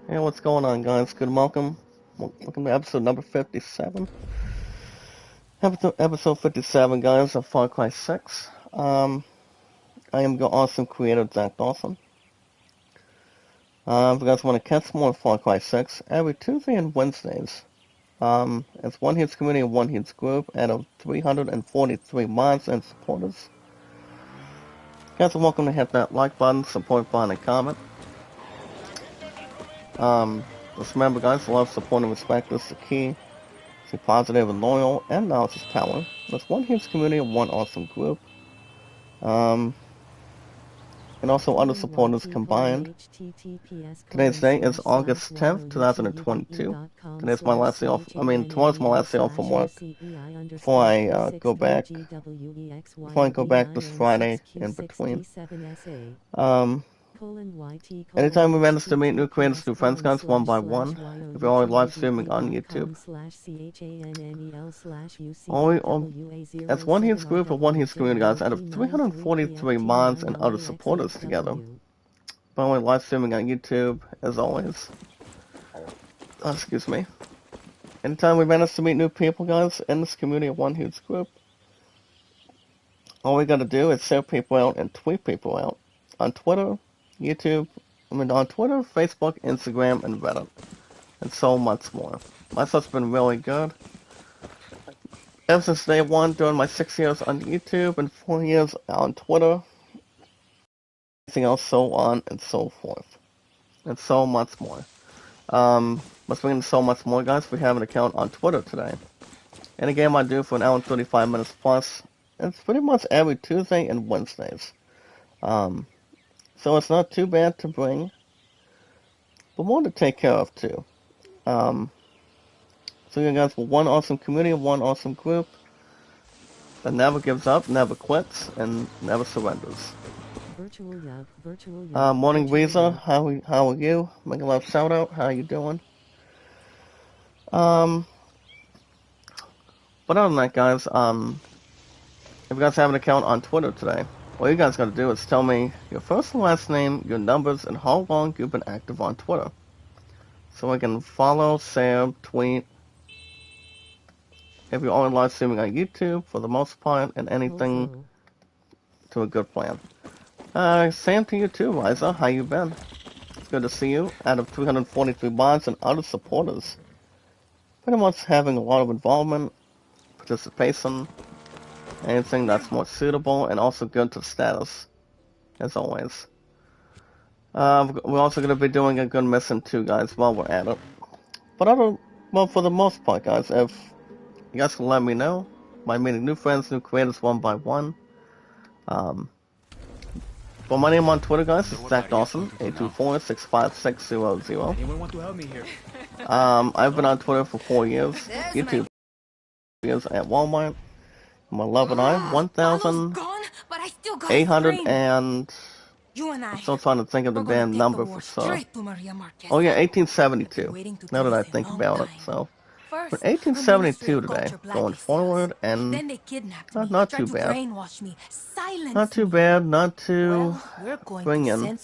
Hey, what's going on, guys? Good welcome. Welcome to episode number 57. Episode 57, guys, of Far Cry 6. I am your awesome creator, Zach Dawson. If you guys want to catch more of Far Cry 6, every Tuesday and Wednesdays, it's One Hits Community and One Hits Group out of 343 mods and supporters. You guys are welcome to hit that like button, support button, and comment. Just remember, guys, love, support, and respect is the key. Stay positive and loyal, and knowledge is power. There's one huge community and one awesome group. And also other supporters combined. Today's date is August 10th, 2022. Today's my last day off. Tomorrow's my last day off from work. Before I go back this Friday in between. Anytime we manage to meet new creators, new friends, guys, one by one. If you're already live streaming on YouTube. That's one huge group of one huge community, guys, out of 343 mods and other supporters together. By the way, live streaming on YouTube, as always. Excuse me. Anytime we manage to meet new people, guys, in this community of one huge group, all we gotta do is share people out and tweet people out. On Twitter, YouTube, on Twitter, Facebook, Instagram, and Reddit. And so much more. My stuff's been really good. Ever since day one, during my 6 years on YouTube and 4 years on Twitter. Anything else, so on and so forth. And so much more. Let's bring in so much more, guys. We have an account on Twitter today. And a game I do for an hour and 35 minutes plus. It's pretty much every Tuesday and Wednesdays. So it's not too bad to bring, but more to take care of too. So you guys, one awesome community, one awesome group that never gives up, never quits, and never surrenders. Morning Visa, how are you? Make a love shout out, how you doing? But other than that, guys, if you guys have an account on Twitter today, all you guys gotta do is tell me your first and last name, your numbers, and how long you've been active on Twitter. So I can follow, share, tweet. If you're only live streaming on YouTube, for the most part, and anything to a good plan. Same to you too, Liza. How you been? It's good to see you. Out of 343 mods and other supporters. Pretty much having a lot of involvement, participation, anything that's more suitable and also good to status, as always. We're also going to be doing a good mission too, guys, while we're at it. But for the most part, guys, if you guys can let me know by meeting new friends, new creators one by one. Well, my name on Twitter, guys, is Zach Dawson, 824-656-00. Anyone want to help me here? I've been on Twitter for 4 years, YouTube years at Walmart. My love and I, 1,800 and... I'm still trying to think of the damn number for sure. Oh yeah, 1872. Now that I think about it, so... But 1872 today, going forward, and not too bad. Not too bad, not too bringing.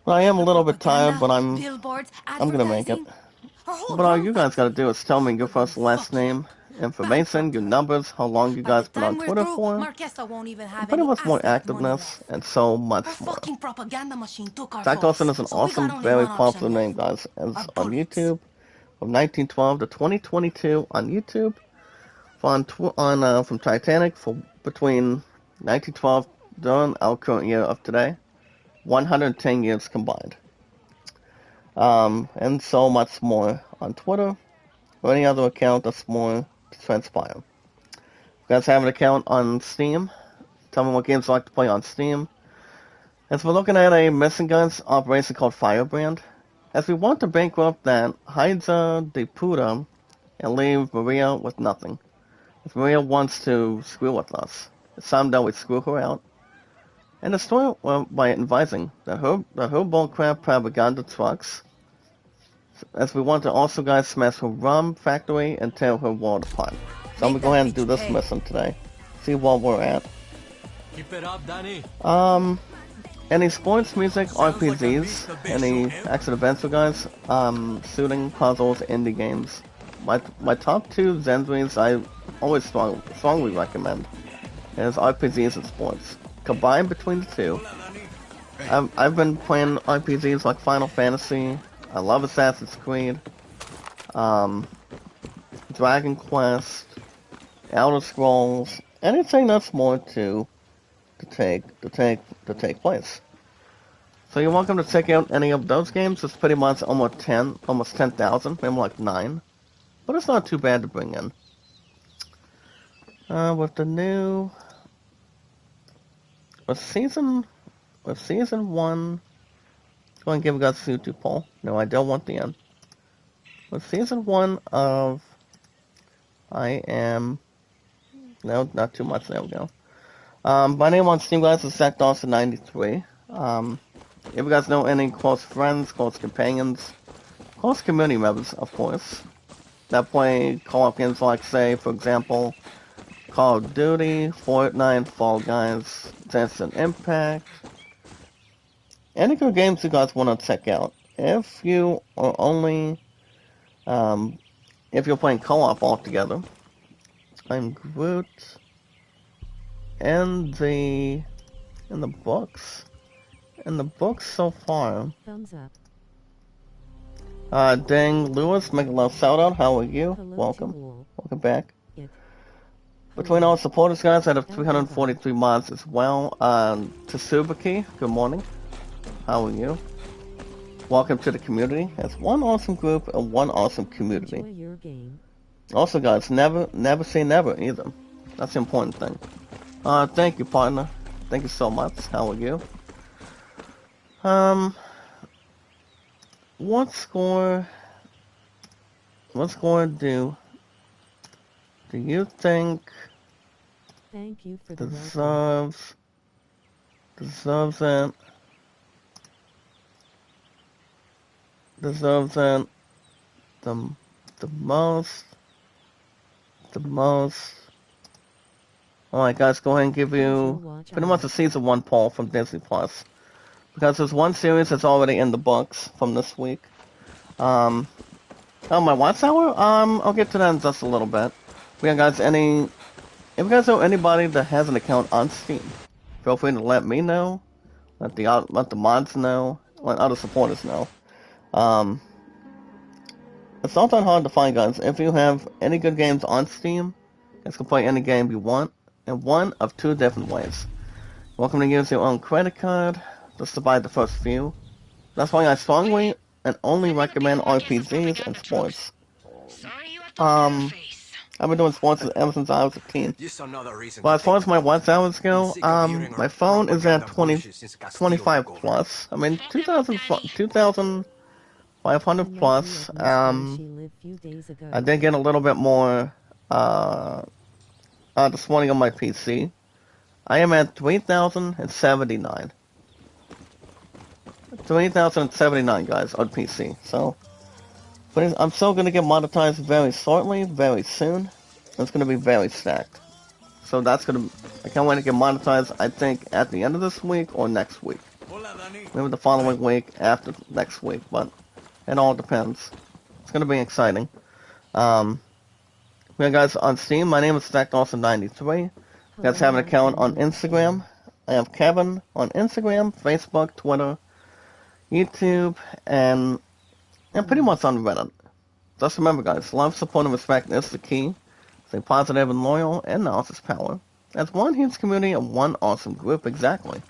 Well, I am a little bit tired, but I'm gonna make it. But all you guys gotta do is tell me your first and last name, information, your numbers, how long you guys been on Twitter for, and pretty much more activeness, and so much more. Zach Dawson is an awesome, very popular name, guys, as on YouTube. From 1912 to 2022 on YouTube, from Titanic for between 1912 during our current year of today, 110 years combined, and so much more on Twitter or any other account that's more to transpire. If you guys have an account on Steam, tell me what games you like to play on Steam. As we're looking at a missing guns operation called Firebrand. As we want to bankrupt that Hydra de Puta and leave Maria with nothing. If Maria wants to screw with us, it's time that we screw her out. And destroy her by advising that her bullcrap propaganda trucks. As we want to also, guys, smash her rum factory and tear her world apart. So I'm gonna go ahead and do this mission today. See where we're at. Keep it up, Danny. Any sports, music, RPGs, any action adventure guys, shooting, puzzles, indie games. My top two genres I always strongly recommend is RPGs and sports. Combined between the two, I've been playing RPGs like Final Fantasy. I love Assassin's Creed, Dragon Quest, Elder Scrolls, anything that's more to take place. So you're welcome to check out any of those games. It's pretty much almost 10,000, maybe like 9, but it's not too bad to bring in. With season 1, go and give you guys a YouTube poll. No, I don't want the end. With season 1 of no, not too much, there we go. My name on Steam, guys, is ZachDawson93. If you guys know any close friends, close companions, close community members, of course, that play co-op games like, say, for example, Call of Duty, Fortnite, Fall Guys, Genshin Impact, any good games you guys want to check out. If you are only, if you're playing co-op altogether, I'm Groot. In the books so far. Thumbs up. Dang Lewis, make a love shout out. How are you? Hello Welcome back. Between all supporters, guys, out of 343 mods as well. Tsubaki, good morning. How are you? Welcome to the community. It's one awesome group and one awesome community. Enjoy your game. Also, guys, never say never either. That's the important thing. Thank you, partner. Thank you so much. How are you? What score do you think Thank you for the deserves it the most. Alright guys, go ahead and give you pretty much a season 1 poll from Disney Plus. Because there's one series that's already in the books from this week. Oh, my watch hour? I'll get to that in just a little bit. But yeah, guys, if you guys know anybody that has an account on Steam, feel free to let me know, let the mods know, let other supporters know. It's not that hard to find, guys. If you have any good games on Steam, you guys can play any game you want in one of 2 different ways. You're welcome to use your own credit card just to buy the first few. That's why I strongly and only recommend RPGs and sports. I've been doing sports ever since I was a teen. But as far as my watch hours go, my phone is at 25 plus. I mean, 2,500 plus. I did get a little bit more this morning on my PC. I am at 3,079. 3,079 guys on PC. So, but I'm still gonna get monetized very shortly, very soon. It's gonna be very stacked. So I can't wait to get monetized. I think at the end of this week or next week. Maybe the following week after next week, but it all depends. It's gonna be exciting. Yeah, guys, on Steam, my name is ZachDawson93. You guys have an account on Instagram. I have Kevin on Instagram, Facebook, Twitter, YouTube, and pretty much on Reddit. Just remember, guys, love, support, and respect is the key. Stay positive and loyal, and knowledge is power. As one huge community and one awesome group, exactly.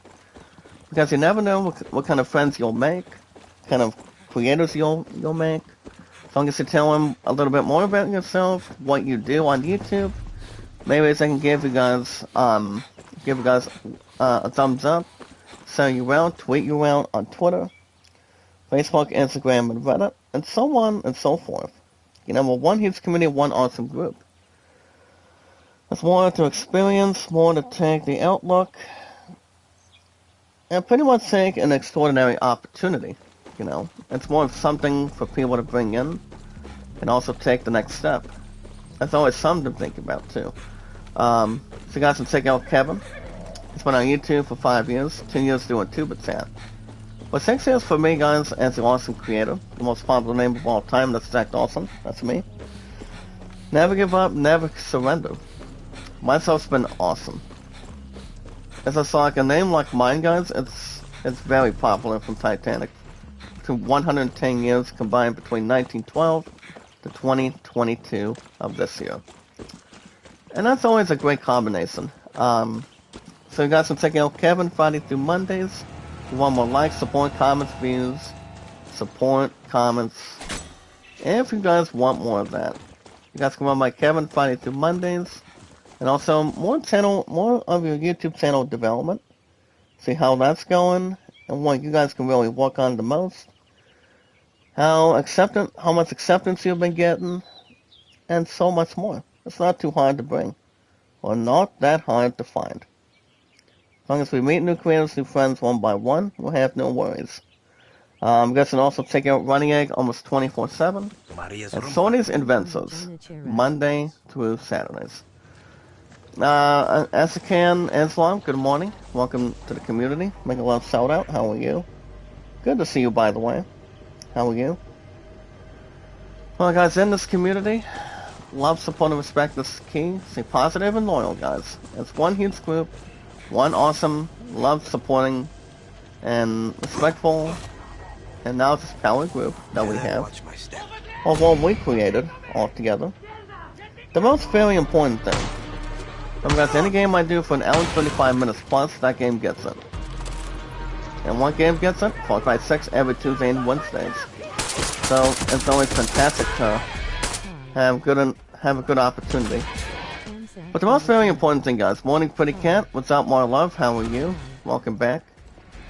Because you never know what kind of friends you'll make, what kind of creators you'll make. As long as you tell them a little bit more about yourself, what you do on YouTube, maybe I can give you guys a thumbs up, send you out, tweet you out on Twitter, Facebook, Instagram, and Reddit, and so on and so forth. You know, we're one huge community, one awesome group. There's more to experience, more to take the outlook, and pretty much take an extraordinary opportunity. You know, it's more of something for people to bring in, and also take the next step. That's always something to think about too. So you guys can check out Kevin. It's been on YouTube for 5 years, 2 years doing Tuber Chat. But 6 years for me, guys, as the awesome creator. The most popular name of all time, that's Zach Dawson. That's me. Never give up, never surrender. Myself's been awesome. As I saw, like a name like mine, guys, it's very popular from Titanic. To 110 years combined between 1912 to 2022 of this year. And that's always a great combination. So you guys can check out Kevin Friday through Mondays. If you want more likes, support, comments, views, support, comments. And if you guys want more of that, you guys can run my Kevin Friday through Mondays. And also more of your YouTube channel development. See how that's going and what you guys can really work on the most. How much acceptance you've been getting, and so much more. It's not too hard to bring, or not that hard to find. As long as we meet new creators, new friends one by one, we'll have no worries. You guys can also check out Running Egg almost 24/7, and Sony's Inventos, Monday through Saturdays. Asakan Islam, good morning. Welcome to the community. Make a love shout out. How are you? Good to see you, by the way. How are you? Well, guys, in this community, love, support, and respect is key. Stay positive and loyal, guys. It's one huge group, one awesome, love, supporting, and respectful, and now this power group that we have, of what we created all together. The most very important thing. Remember, guys, any game I do for an hour and 25 minutes plus, that game gets it. And one game gets it, Far Cry 6 every Tuesday and Wednesdays. So it's always fantastic to have a good opportunity. But the most very important thing, guys, morning pretty cat, what's up, more love, how are you? Welcome back.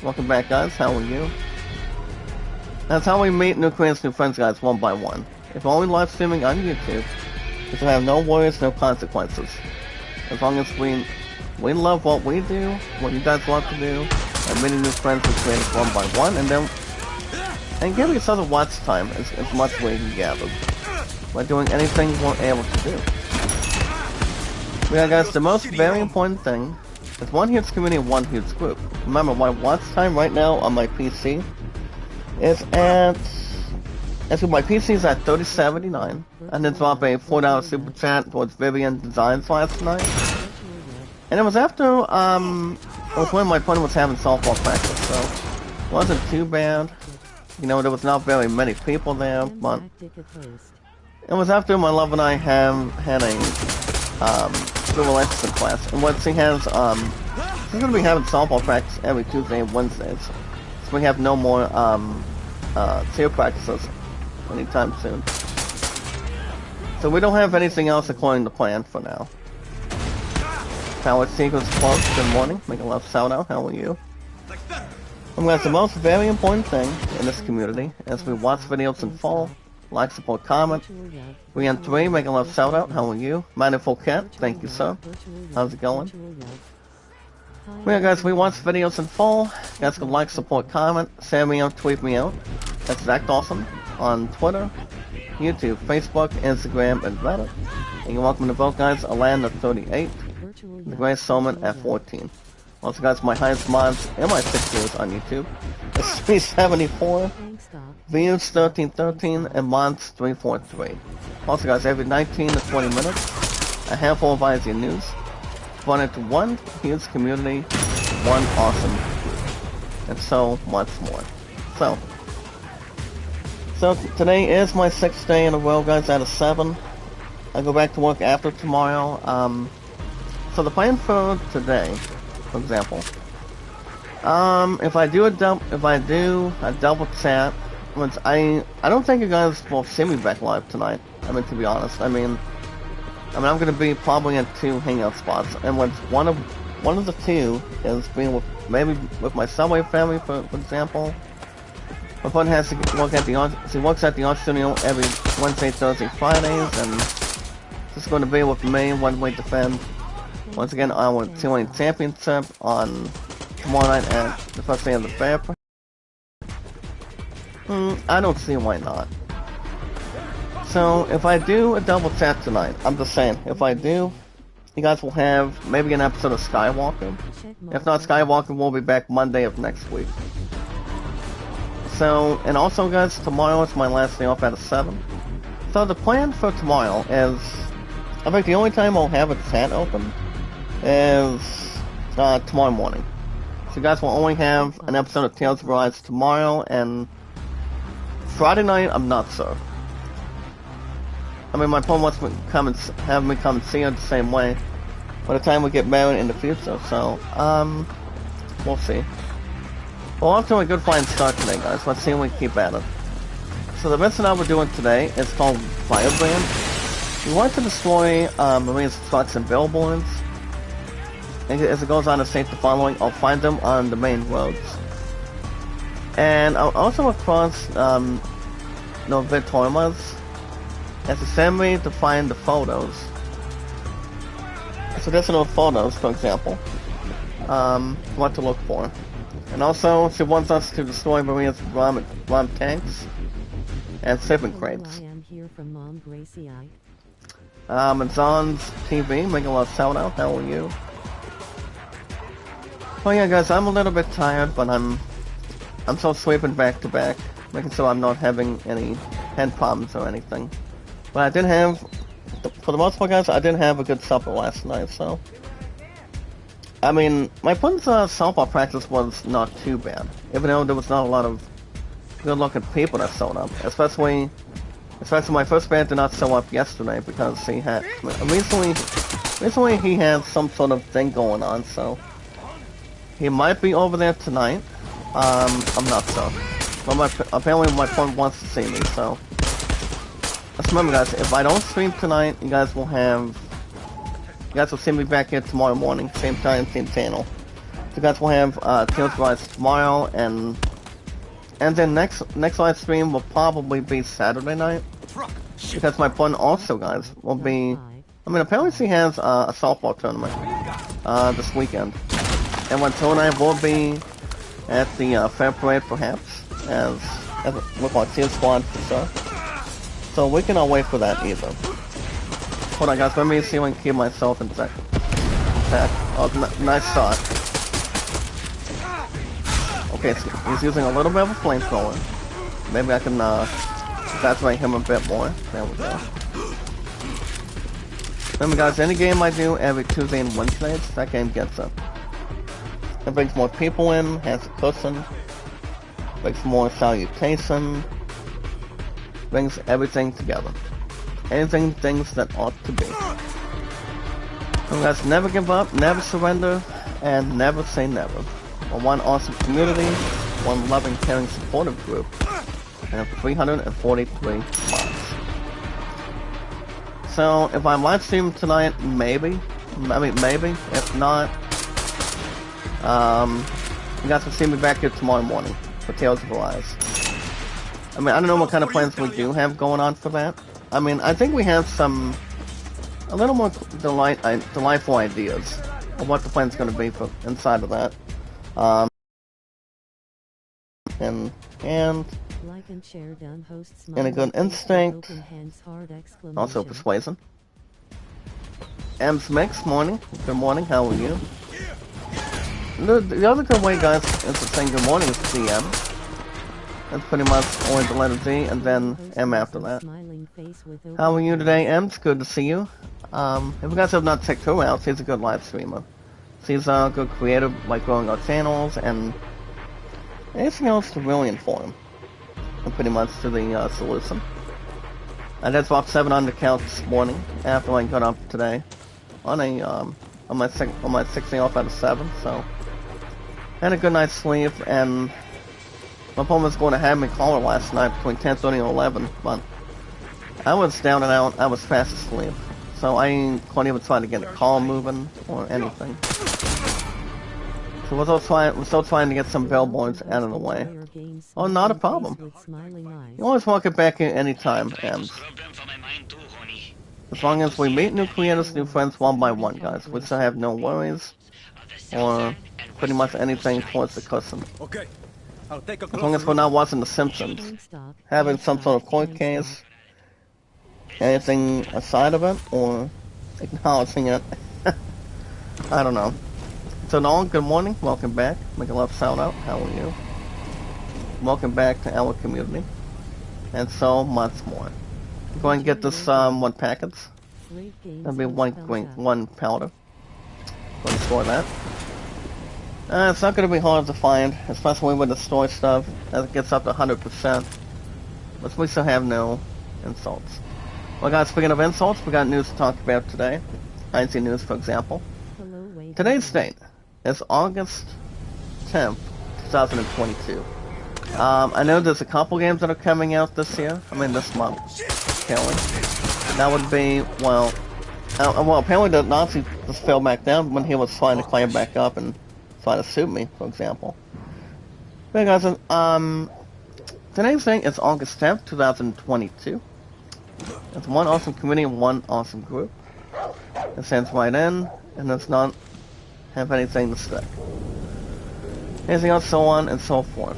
Welcome back, guys, how are you? That's how we meet new creators, new friends, guys, one by one. If only live streaming on YouTube, because we have no worries, no consequences. As long as we love what we do, what you guys love to do, and meeting new friends and creators one by one, and give each other watch time as much as we can gather by doing anything we're able to do. Yeah, guys, the most very important thing is one huge community and one huge group. Remember, my watch time right now on my PC is my PC is at 3079, and then drop a $4 super chat towards Vivian Designs last night. And it was after, it was when my opponent was having softball practice, so it wasn't too bad. You know, there was not very many people there, but it was after my love and I had a, civil electrical class. And what she has, she's gonna be having softball practice every Tuesday and Wednesdays. So we have no more, cheer practices anytime soon. So we don't have anything else according to plan for now. Power Sequence Plus, good morning. Make a love shout out, how are you? That's the most very important thing in this community as we watch videos in fall. Like, support, comment. We on 3, make a love shout out, how are you? Mindful Cat, thank you, sir. How's it going? Yeah, guys, we watch videos in fall. You guys can like, support, comment, send me out, tweet me out. That's Zach Dawson on Twitter, YouTube, Facebook, Instagram, and Reddit. And you're welcome to vote, guys. Alan at 38, the Gray Solman at 14. Also, guys, my highest mods in my 6 years on YouTube is 374, views 1313, and mods 343. Also, guys, every 19 to 20 minutes, a handful of IZ news. Run into one huge community, one awesome group, and so much more. So today is my 6th day in a row, guys, out of 7. I go back to work after tomorrow. So the plan for today, for example, if I do a double chat, which I don't think you guys will see me back live tonight. I mean, to be honest, I mean, I'm gonna be probably in 2 hangout spots, and one of the 2 is being with my Subway family, for example. My partner has to work at she works at the art studio every Wednesday, Thursday, Fridays, and she's going to be with me when we defend once again our T-Lane Championship on tomorrow night at the first day of the fair. I don't see why not. So if I do a double chat tonight, I'm just saying, if I do, you guys will have maybe an episode of Skywalker. If not Skywalker, we'll be back Monday of next week. So, and also guys, tomorrow is my last day off at 7. So the plan for tomorrow is, I think the only time I'll have a chat open is tomorrow morning. So you guys will only have an episode of Tales of Arise tomorrow, and Friday night, I'm not sure. I mean, my plan wants me to come and have me come and see her the same way by the time we get married in the future, so, we'll see. We're off to a good flying start today, guys. Let's see if we can keep at it. So the mission that we're doing today is called Firebrand. We want to destroy Marine's trucks and billboards. And as it goes on to state the following, I'll find them on the main roads. And I'll also across Victoria's as a send me to find the photos. So there's no photos, for example. What to look for. And also, she wants us to destroy Maria's rum tanks and shipping crates. I am here from Mom Gracie. It's on TV, making a lot of shout out. How are you? Well, yeah, guys, I'm a little bit tired, but I'm still sleeping back to back, making sure I'm not having any head problems or anything. But I did have, for the most part, guys, I did have a good supper last night, so. I mean, my friend's softball practice was not too bad, even though there was not a lot of good-looking people that showed up. Especially my first band did not show up yesterday because he had recently he had some sort of thing going on, so he might be over there tonight. I'm not sure. But apparently my friend wants to see me, so let's remember, guys. If I don't stream tonight, you guys will see me back here tomorrow morning, same time, same channel. So you guys will have Tales of Arise tomorrow, and then next live stream will probably be Saturday night, because my friend also, guys, will be. I mean, apparently she has a softball tournament this weekend, and when Toe and I will be at the fair parade, perhaps, as with our team squad for sure. So we cannot wait for that either. Hold on, guys, let me see if I can keep myself in check. Oh, nice shot. Okay, so he's using a little bit of a flamethrower. Maybe I can saturate him a bit more. There we go. Remember, guys, any game I do every Tuesday and Wednesdays, that game gets up. It brings more people in, has a cushion, brings more salutation, brings everything together. Anything, things that ought to be. So guys, never give up, never surrender, and never say never. We're one awesome community, one loving, caring, supportive group, and 343 mods. So, if I live stream tonight, maybe. If not, you guys will see me back here tomorrow morning for Tales of Arise. I mean, I don't know what kind of plans we do have going on for that. I mean, I think we have a little more delightful ideas of what the plan's going to be for inside of that. And like and share done hosts a good instinct. Also persuasion. M's Mix, morning. Good morning, how are you? The other good way, guys, is to say good morning is CM. That's pretty much only the letter D and then M after that. How are you today, M? It's good to see you. If you guys have not checked her out, she's a good live streamer. She's a good creator by growing our channels and anything else to really inform. And pretty much to the solution. I did swap 700 count this morning after I got up today on my 6th day off out of 7, so had a good night's sleep, and my opponent was going to have me call her last night between 10:30 and 11, but I was down and out, I was fast asleep, so I couldn't even try to get a call moving or anything. So we're still trying to get some billboards out of the way. Oh, not a problem. You always walk it back in any time, Ems. As long as we meet new creators, new friends one by one, guys. We still have no worries. Or pretty much anything towards the custom. As long as we're not watching The Simpsons. Having some sort of court case. Anything aside of it, or acknowledging it. I don't know. So Nolan, good morning. Welcome back. Make a love sound out. How are you? Welcome back to our community. And so much more. Go and get this one packets. That'll be one powder. Go and store that. It's not going to be hard to find, especially with the store stuff, as it gets up to 100%. But we still have no insults. Well guys, speaking of insults, we got news to talk about today. IC News, for example. Today's date is August 10th, 2022. I know there's a couple games that are coming out this year. I mean this month. Apparently. That would be, well, apparently the Nazi just fell back down when he was trying to climb back up and try to sue me, for example. But guys, today's thing is August 10th, 2022. It's one awesome community and one awesome group. It sends right in, and does not have anything to stick. Anything else, so on and so forth.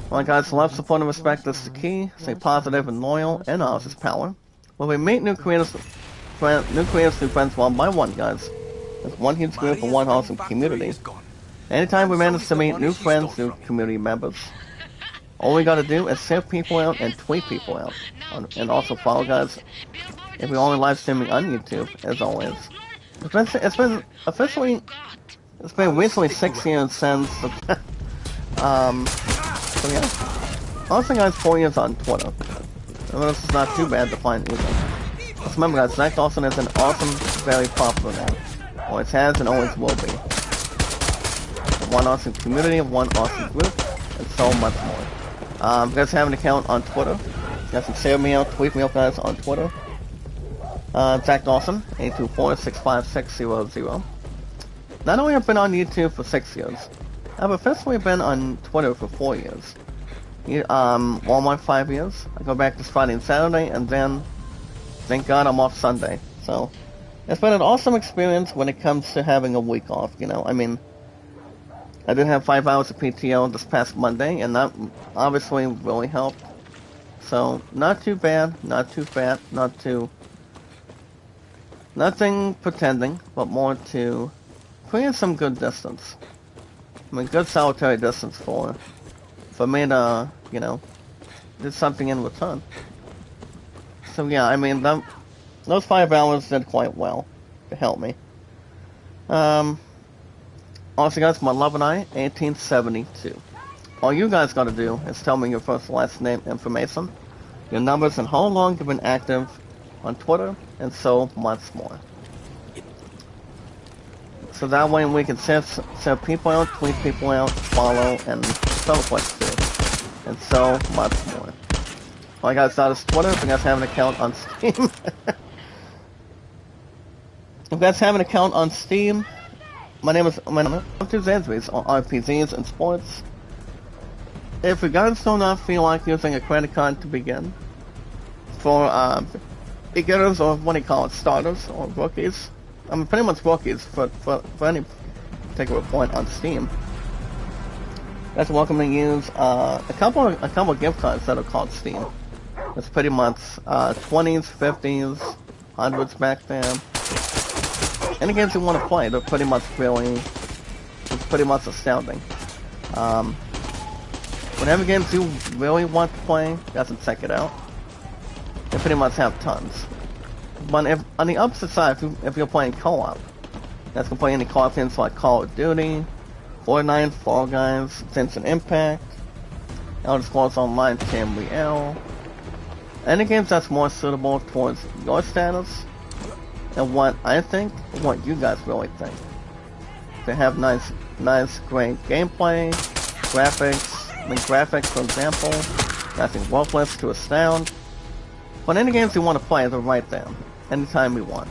Well guys, love, support, and respect is the key. Stay positive and loyal, and ours is power. When we meet new creators, new friends one by one, guys. It's one huge group and one awesome community. Anytime we manage to meet new friends, new community members, all we gotta do is save people out and tweet people out. And also follow, guys, if we're only live streaming on YouTube, as always. It's been recently 6 years since, so yeah. Also guys, 4 years on Twitter. And this is not too bad to find either. Just remember guys, Zach Dawson is an awesome, very popular name. Always has and always will be. One awesome community, one awesome group, and so much more. If you guys have an account on Twitter, you guys can share me out, tweet me out guys on Twitter. Zach Dawson, 824-656-00. Not only have I been on YouTube for 6 years, I've officially been on Twitter for 4 years. Walmart 5 years. I go back this Friday and Saturday, and then, thank God, I'm off Sunday. So, it's been an awesome experience when it comes to having a week off, you know. I mean, I did have 5 hours of PTO this past Monday, and that obviously really helped. So, not too bad, not too fat, not too... Nothing pretending, but more to create some good distance. I mean, good solitary distance for me to, you know, do something in return. So yeah, I mean, those 5 hours did quite well to help me. Also guys, my love and I, 1872. All you guys gotta do is tell me your first and last name information, your numbers, and how long you've been active on Twitter, and so much more. So that way we can send people out, tweet people out, follow, and so much too. And so much more. Alright guys, that is Twitter. If you guys have an account on Steam. If you guys have an account on Steam, my name is Zansby's on RPGs and sports. If you guys do not feel like using a credit card to begin, for beginners, or what do you call it, starters or rookies. I mean, pretty much rookies for any particular point on Steam. That's welcome to use a couple of gift cards that are called Steam. It's pretty much 20s, 50s, 100s back then. Any games you want to play, they're pretty much it's pretty much astounding. Whatever games you really want to play, you guys can check it out. They pretty much have tons. But if, on the opposite side, if you're playing co-op, you guys can play any co-op games like Call of Duty, Fortnite, Fall Guys, Genshin Impact, Elder Scrolls Online, Tamriel. Any games that's more suitable towards your status, and what I think, and what you guys really think. They have nice, great gameplay, graphics. I mean, graphics, for example, nothing worthless to astound. But any games you want to play, they're right there, anytime you want.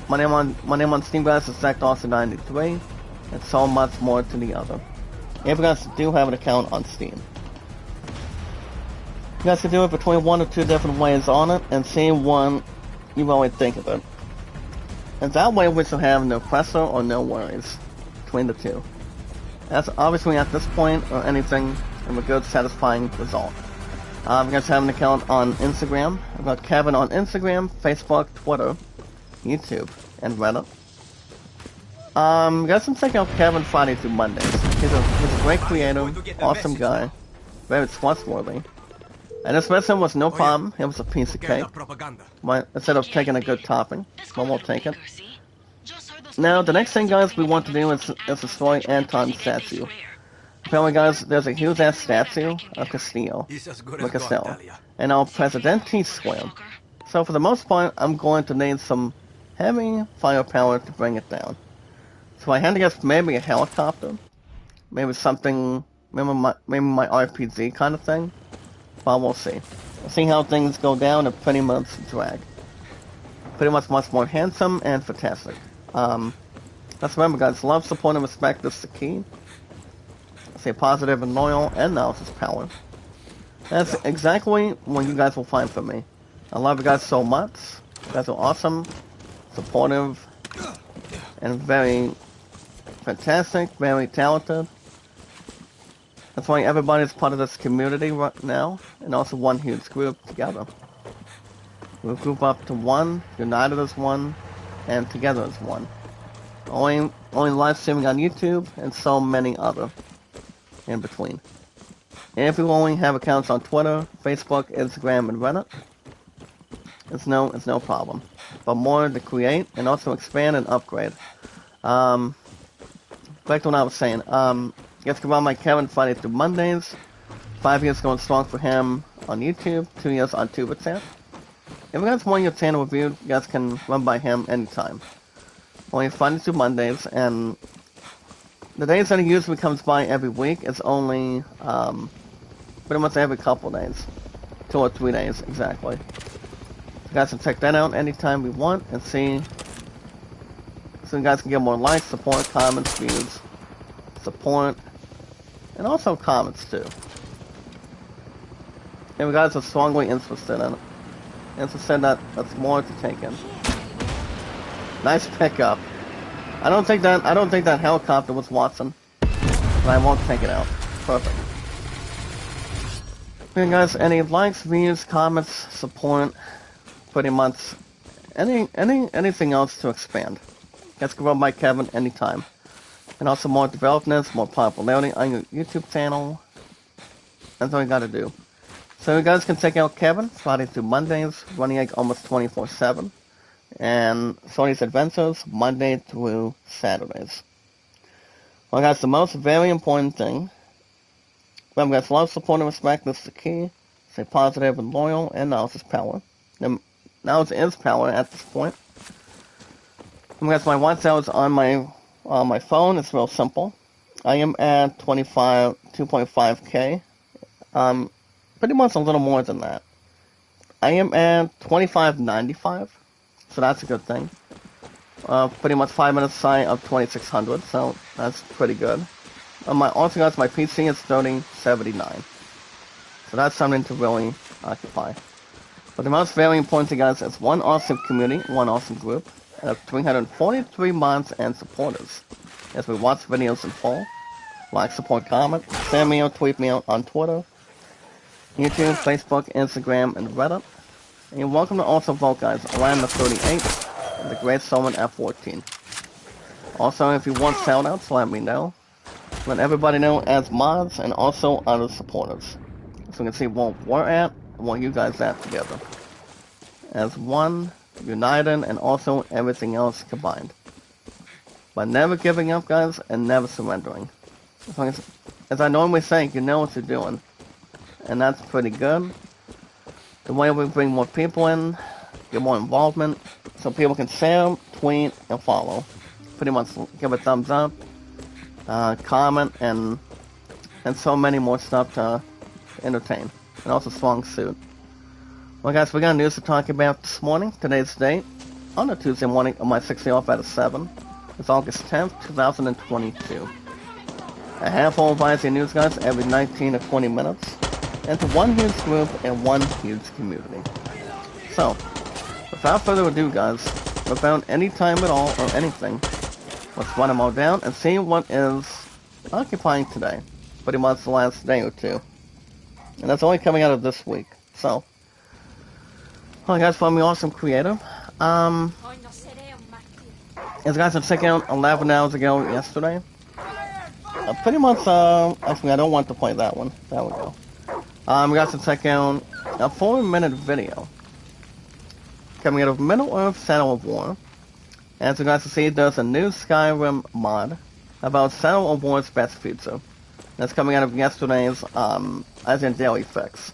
My name on Steam, guys, is ZachDawson93, and so much more to the other. If you guys do have an account on Steam, you guys can do it between 1 or 2 different ways on it, and see what you really think of it. And that way we should have no pressure or no worries between the two. That's obviously at this point, or anything of a good, satisfying result. You guys have an account on Instagram. I've got Kevin on Instagram, Facebook, Twitter, YouTube, and Reddit. Guys can check out Kevin Friday through Mondays. He's a great creator, awesome guy, very trustworthy. And this medicine was no problem. It was a piece of cake. But instead of taking a good topping, one will take it. Now, the next thing, guys, we want to do is destroy Anton's statue. Apparently, guys, there's a huge-ass statue of Castillo, and our Presidente Square. So, for the most part, I'm going to need some heavy firepower to bring it down. So I had to guess maybe a helicopter, maybe something, maybe my RPG kind of thing. But we'll see. We'll see how things go down and pretty much drag. Pretty much more handsome and fantastic. Let's remember, guys, love, support, and respect is the key. Stay positive and loyal, and analysis power. That's exactly what you guys will find from me. I love you guys so much. You guys are awesome, supportive, and very fantastic, very talented. That's why everybody's part of this community right now, and also one huge group together. We'll group up to one, united as one, and together as one. Only live streaming on YouTube, and so many other in between. And if you only have accounts on Twitter, Facebook, Instagram, and Reddit, it's no problem. But more to create and also expand and upgrade. Back to what I was saying. Gets to run my Kevin Friday through Mondays. 5 years going strong for him on YouTube. 2 years on TuberChat. If you guys want your channel reviewed, you guys can run by him anytime. Only Friday through Mondays, and the days that he usually comes by every week is only pretty much every couple days. 2 or 3 days, exactly. You guys can check that out anytime we want and see. So you guys can get more likes, support, comments, views, support, and also comments too. If you guys are strongly interested in it. Interested that's more to take in. Nice pickup. I don't think that helicopter was Watson. But I won't take it out. Perfect. Okay guys, any likes, views, comments, support, pretty much anything else to expand. Gets grown by Kevin anytime. And also more developments, more popularity on your YouTube channel. That's all you gotta do. So you guys can check out Kevin Friday through Mondays, running like almost 24/7. And Sony's Adventures, Monday through Saturdays. Well guys, the most very important thing. Remember guys, love, support, and respect, this is the key. Stay positive and loyal, and knowledge is power. Knowledge is power at this point. Remember guys, my watch hours on my phone, it's real simple. I am at 2.5k. Pretty much a little more than that. I am at 2595. So that's a good thing. Pretty much 5 minutes shy of 2600, so that's pretty good. Also guys, my PC is 3079. So that's something to really occupy. But the most very important thing guys is one awesome community, one awesome group, of 343 mods and supporters. As we watch videos in full, like, support, comment, send me out, tweet me out on Twitter, YouTube, Facebook, Instagram, and Reddit. And you're welcome to also vote, guys, around the 38 and the Great Solomon F14. Also, if you want shoutouts, let me know. Let everybody know as mods and also other supporters. So we can see where we're at and where you guys at together. As one, united, and also everything else combined. But never giving up, guys, and never surrendering. As I normally say, you know what you're doing. And that's pretty good. The way we bring more people in, get more involvement, so people can share, tweet, and follow. Pretty much give a thumbs up, comment, and so many more stuff to entertain. And also strong suit. Well guys, we got news to talk about this morning. Today's date, on a Tuesday morning of my 6 day off at 7. It's August 10th, 2022. A handful of IC news, guys, every 19 to 20 minutes. Into one huge group and one huge community. So, without further ado, guys, without any time at all or anything, let's run them all down and see what is occupying today. Pretty much the last day or two. And that's only coming out of this week. So, well guys, follow me awesome creative. As guys have checked out 11 hours ago yesterday. Pretty much, actually I don't want to play that one. There we go. We got to check out a 4-minute video coming out of Middle-earth Shadow of War. As you guys can see, there's a new Skyrim mod about Shadow of War's best future. That's coming out of yesterday's, as in daily fix.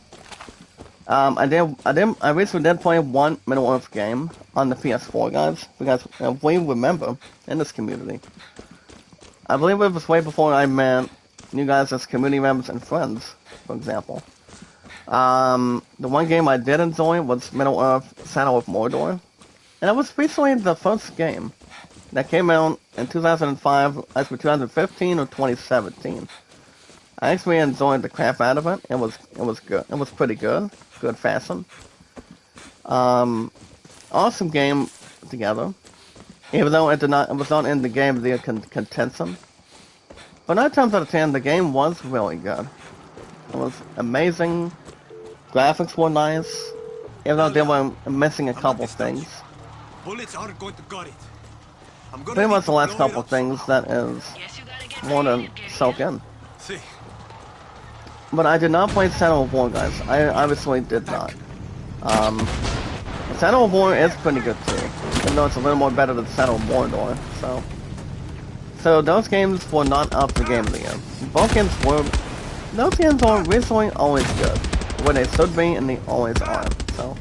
I recently did play one Middle-earth game on the PS4, guys, because we remember in this community. I believe it was way before I met you guys as community members and friends, for example. The one game I did enjoy was Middle-earth Shadow of Mordor. And it was recently the first game that came out in 2005, actually 2015 or 2017. I actually enjoyed the crap out of it. It was good. It was pretty good. Good fashion. Awesome game together. Even though it was not in the game via contention. But 9 times out of 10, the game was really good. It was amazing. Graphics were nice. Even though they were missing a couple things. Bullets aren't going to gut it. Pretty much the last couple things that is more to soak in. See. But I did not play Shadow of War, guys. I obviously did not. Shadow of War is pretty good too, even though it's a little more better than Shadow of Mordor. So those games were not up for Game of the Year. Both games were. Those games are recently always good, where they should be, and they always are. So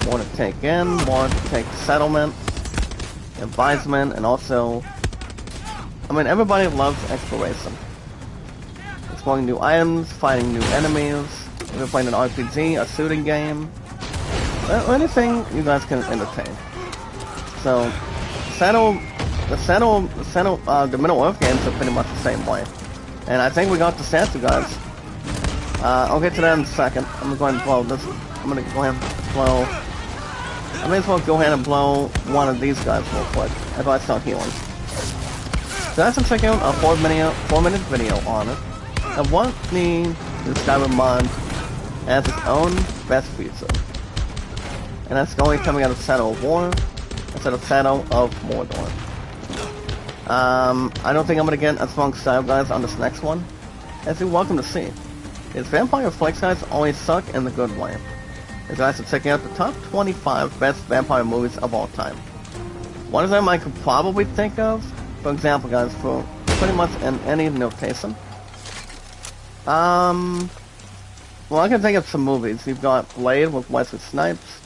more to take in, more to take settlement, advisement, and also, I mean, everybody loves exploration. Exploring new items, fighting new enemies, if you're playing an RPG, a shooting game, anything you guys can entertain. So, the Middle-earth games are pretty much the same way. And I think we got the statue, guys. I'll get to that in a second. I'm gonna go ahead and blow this. I'm gonna go ahead and blow. I may as well go ahead and blow one of these guys real quick, if I start healing. So that's a check out a 4-minute video on it. Of what the Skyrim mod has its own best future. And that's going coming out of Shadow of War instead of Shadow of Mordor. I don't think I'm gonna get a strong style, guys, on this next one. As you're welcome to see. Is Vampire Flicks, guys, always suck in the good way. You guys are checking out the top 25 best vampire movies of all time. One of them I could probably think of, for example, guys, for pretty much in any notation. Well, I can think of some movies. You've got Blade with Wesley Snipes.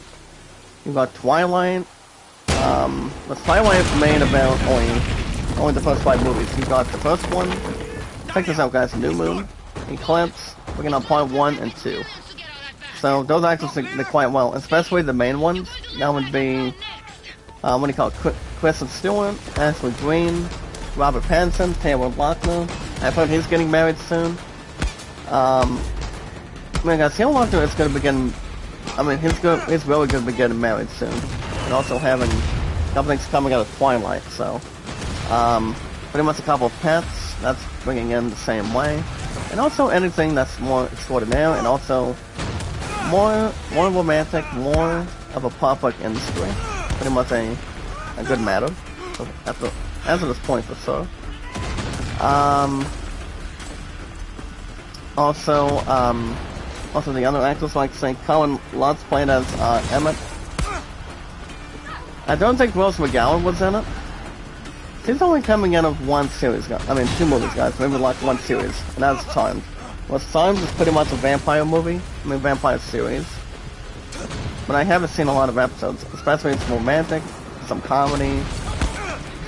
You've got Twilight. The Twilight made about only the first 5 movies. You've got the first one. Check this out, guys. New Moon, Eclipse. We're gonna part 1 and 2. So those actually did quite well, especially the main ones. That would be what do you call it? Kristen Stewart, Ashley Greene, Robert Pattinson, Taylor Lautner. I've heard he's getting married soon. I mean, guys, Taylor Lautner is gonna begin. I mean, he's really gonna be getting married soon, and also having a couple things coming out of Twilight. So, pretty much a couple of pets. That's bringing in the same way, and also anything that's more extraordinary, and also more romantic, more of a pop-up industry. Pretty much a good matter. So as of this point, for sure. Also the other actors, like say Colin Lutz played as Emmett. I don't think Rose McGowan was in it. She's only coming out of one series, guys. I mean, 2 movies, guys. Maybe like one series, and that's Charmed. Well, Charmed is pretty much a vampire movie. I mean, vampire series. But I haven't seen a lot of episodes, especially it's romantic, some comedy,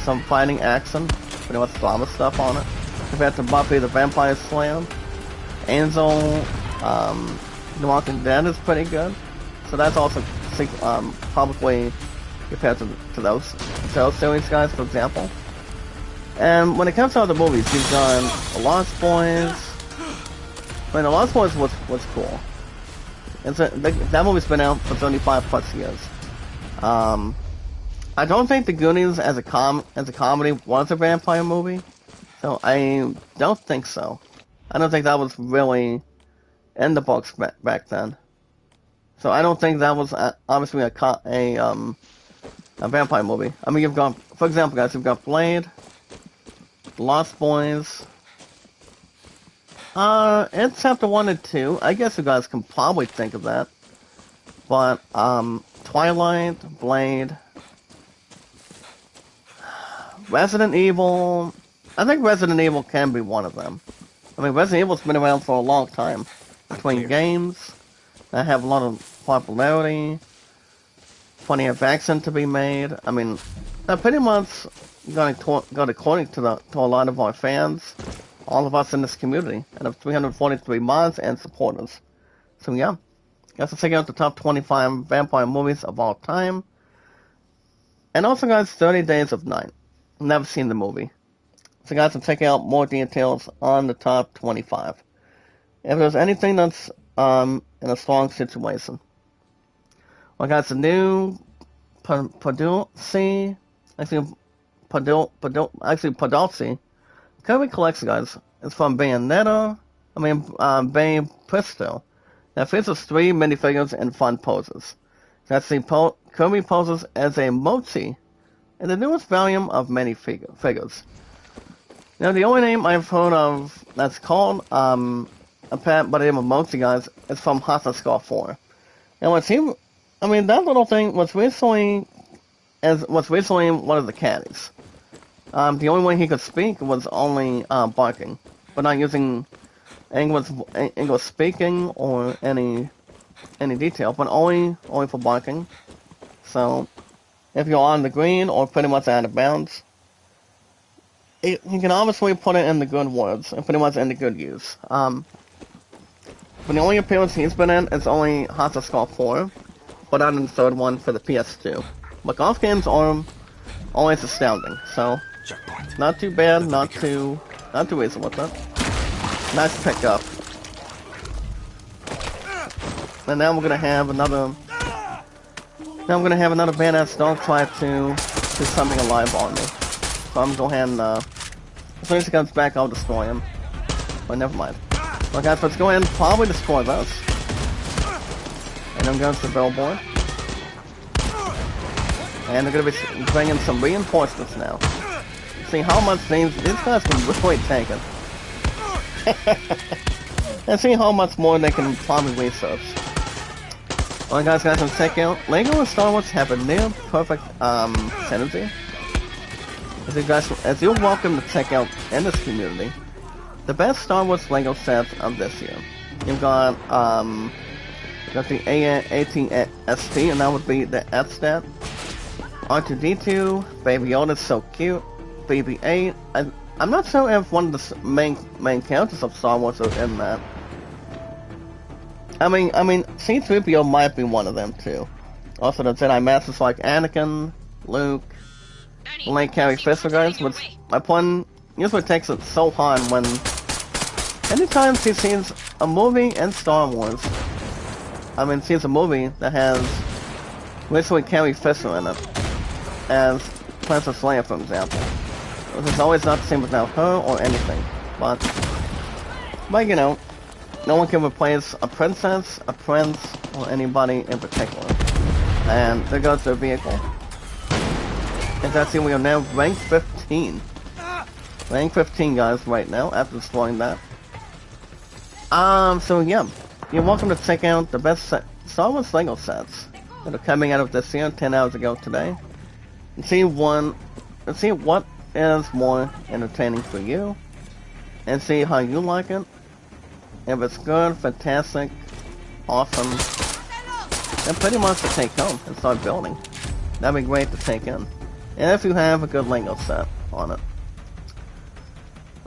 some fighting action, pretty much drama stuff on it. Compared to Buffy the Vampire Slayer, Angel, The Walking Dead is pretty good. So that's also probably compared to those series, guys, for example. And when it comes to other movies, you've done The Lost Boys. I mean, The Lost Boys was cool. That movie's been out for 35 plus years. I don't think The Goonies as a comedy was a vampire movie, so I don't think so. I don't think that was really in the books back then. So I don't think that was obviously A vampire movie. I mean, you've got, for example, guys, you've got Blade, Lost Boys. It's chapter 1 and 2. I guess you guys can probably think of that. But, Twilight, Blade, Resident Evil. I think Resident Evil can be one of them. I mean, Resident Evil's been around for a long time. Between games that have a lot of popularity, plenty of action to be made. I mean, that pretty much got according to a lot of our fans, all of us in this community, and of 343 mods and supporters. So yeah, guys, let's check out the top 25 vampire movies of all time. And also, guys, 30 Days of Night. Never seen the movie. So guys, let's check out more details on the top 25. If there's anything that's in a strong situation. Well, guys, the new Podolsky Kirby Collection, guys, is from Bay Bristow. That features 3 minifigures in fun poses. That's the Kirby poses as a mochi in the newest volume of many figures. Now, the only name I've heard of that's called by the name of mochi, guys, is from Hasa Scar 4. And that little thing was recently one of the caddies. The only way he could speak was only barking, but not using English speaking or any detail, but only for barking. So if you're on the green or pretty much out of bounds, you can obviously put it in the good words and pretty much in the good use. But the only appearance he's been in is only Hasa Scar 4, but not in the third one for the PS2. But golf games are always astounding, so Checkpoint. not too bad, not too easy with it. Nice pickup. And now we're gonna have another. Now I'm gonna have another badass dog try to do something alive on me. So I'm gonna go ahead and as soon as he comes back, I'll destroy him. But never mind. Well, guys, let's go ahead and probably destroy those. And I'm going to the billboard. And they're going to be bringing some reinforcements now. See how much these guys can really take it. And see how much more they can probably research. Alright guys, can check out Lego and Star Wars have a near perfect synergy. As you're welcome to check out in this community, the best Star Wars Lego sets of this year. You've got the A18ST, and that would be the F-stat. R2-D2, Baby Yoda's so cute. BB-8. I'm not sure if one of the main characters of Star Wars are in that. I mean, C-3PO might be one of them too. Also, the Jedi Masters like Anakin, Luke, Lane Carrie Fisher, guys. Which my pun usually takes it so hard when anytime she sees a movie in Star Wars. Sees a movie that has recently Carrie Fisher in it, as Princess Leia, for example. It's always not the same without her or anything, but you know, no one can replace a princess, a prince, or anybody in particular. And there goes their vehicle. As I see, we are now rank 15. Rank 15, guys, right now, after destroying that. So yeah, you're welcome to check out the best Star Wars Lego sets that are coming out of this year, 10 hours ago today. And see what is more entertaining for you, and see how you like it. If it's good, fantastic, awesome, then pretty much to take home and start building. That'd be great to take in. And if you have a good Lego set on it.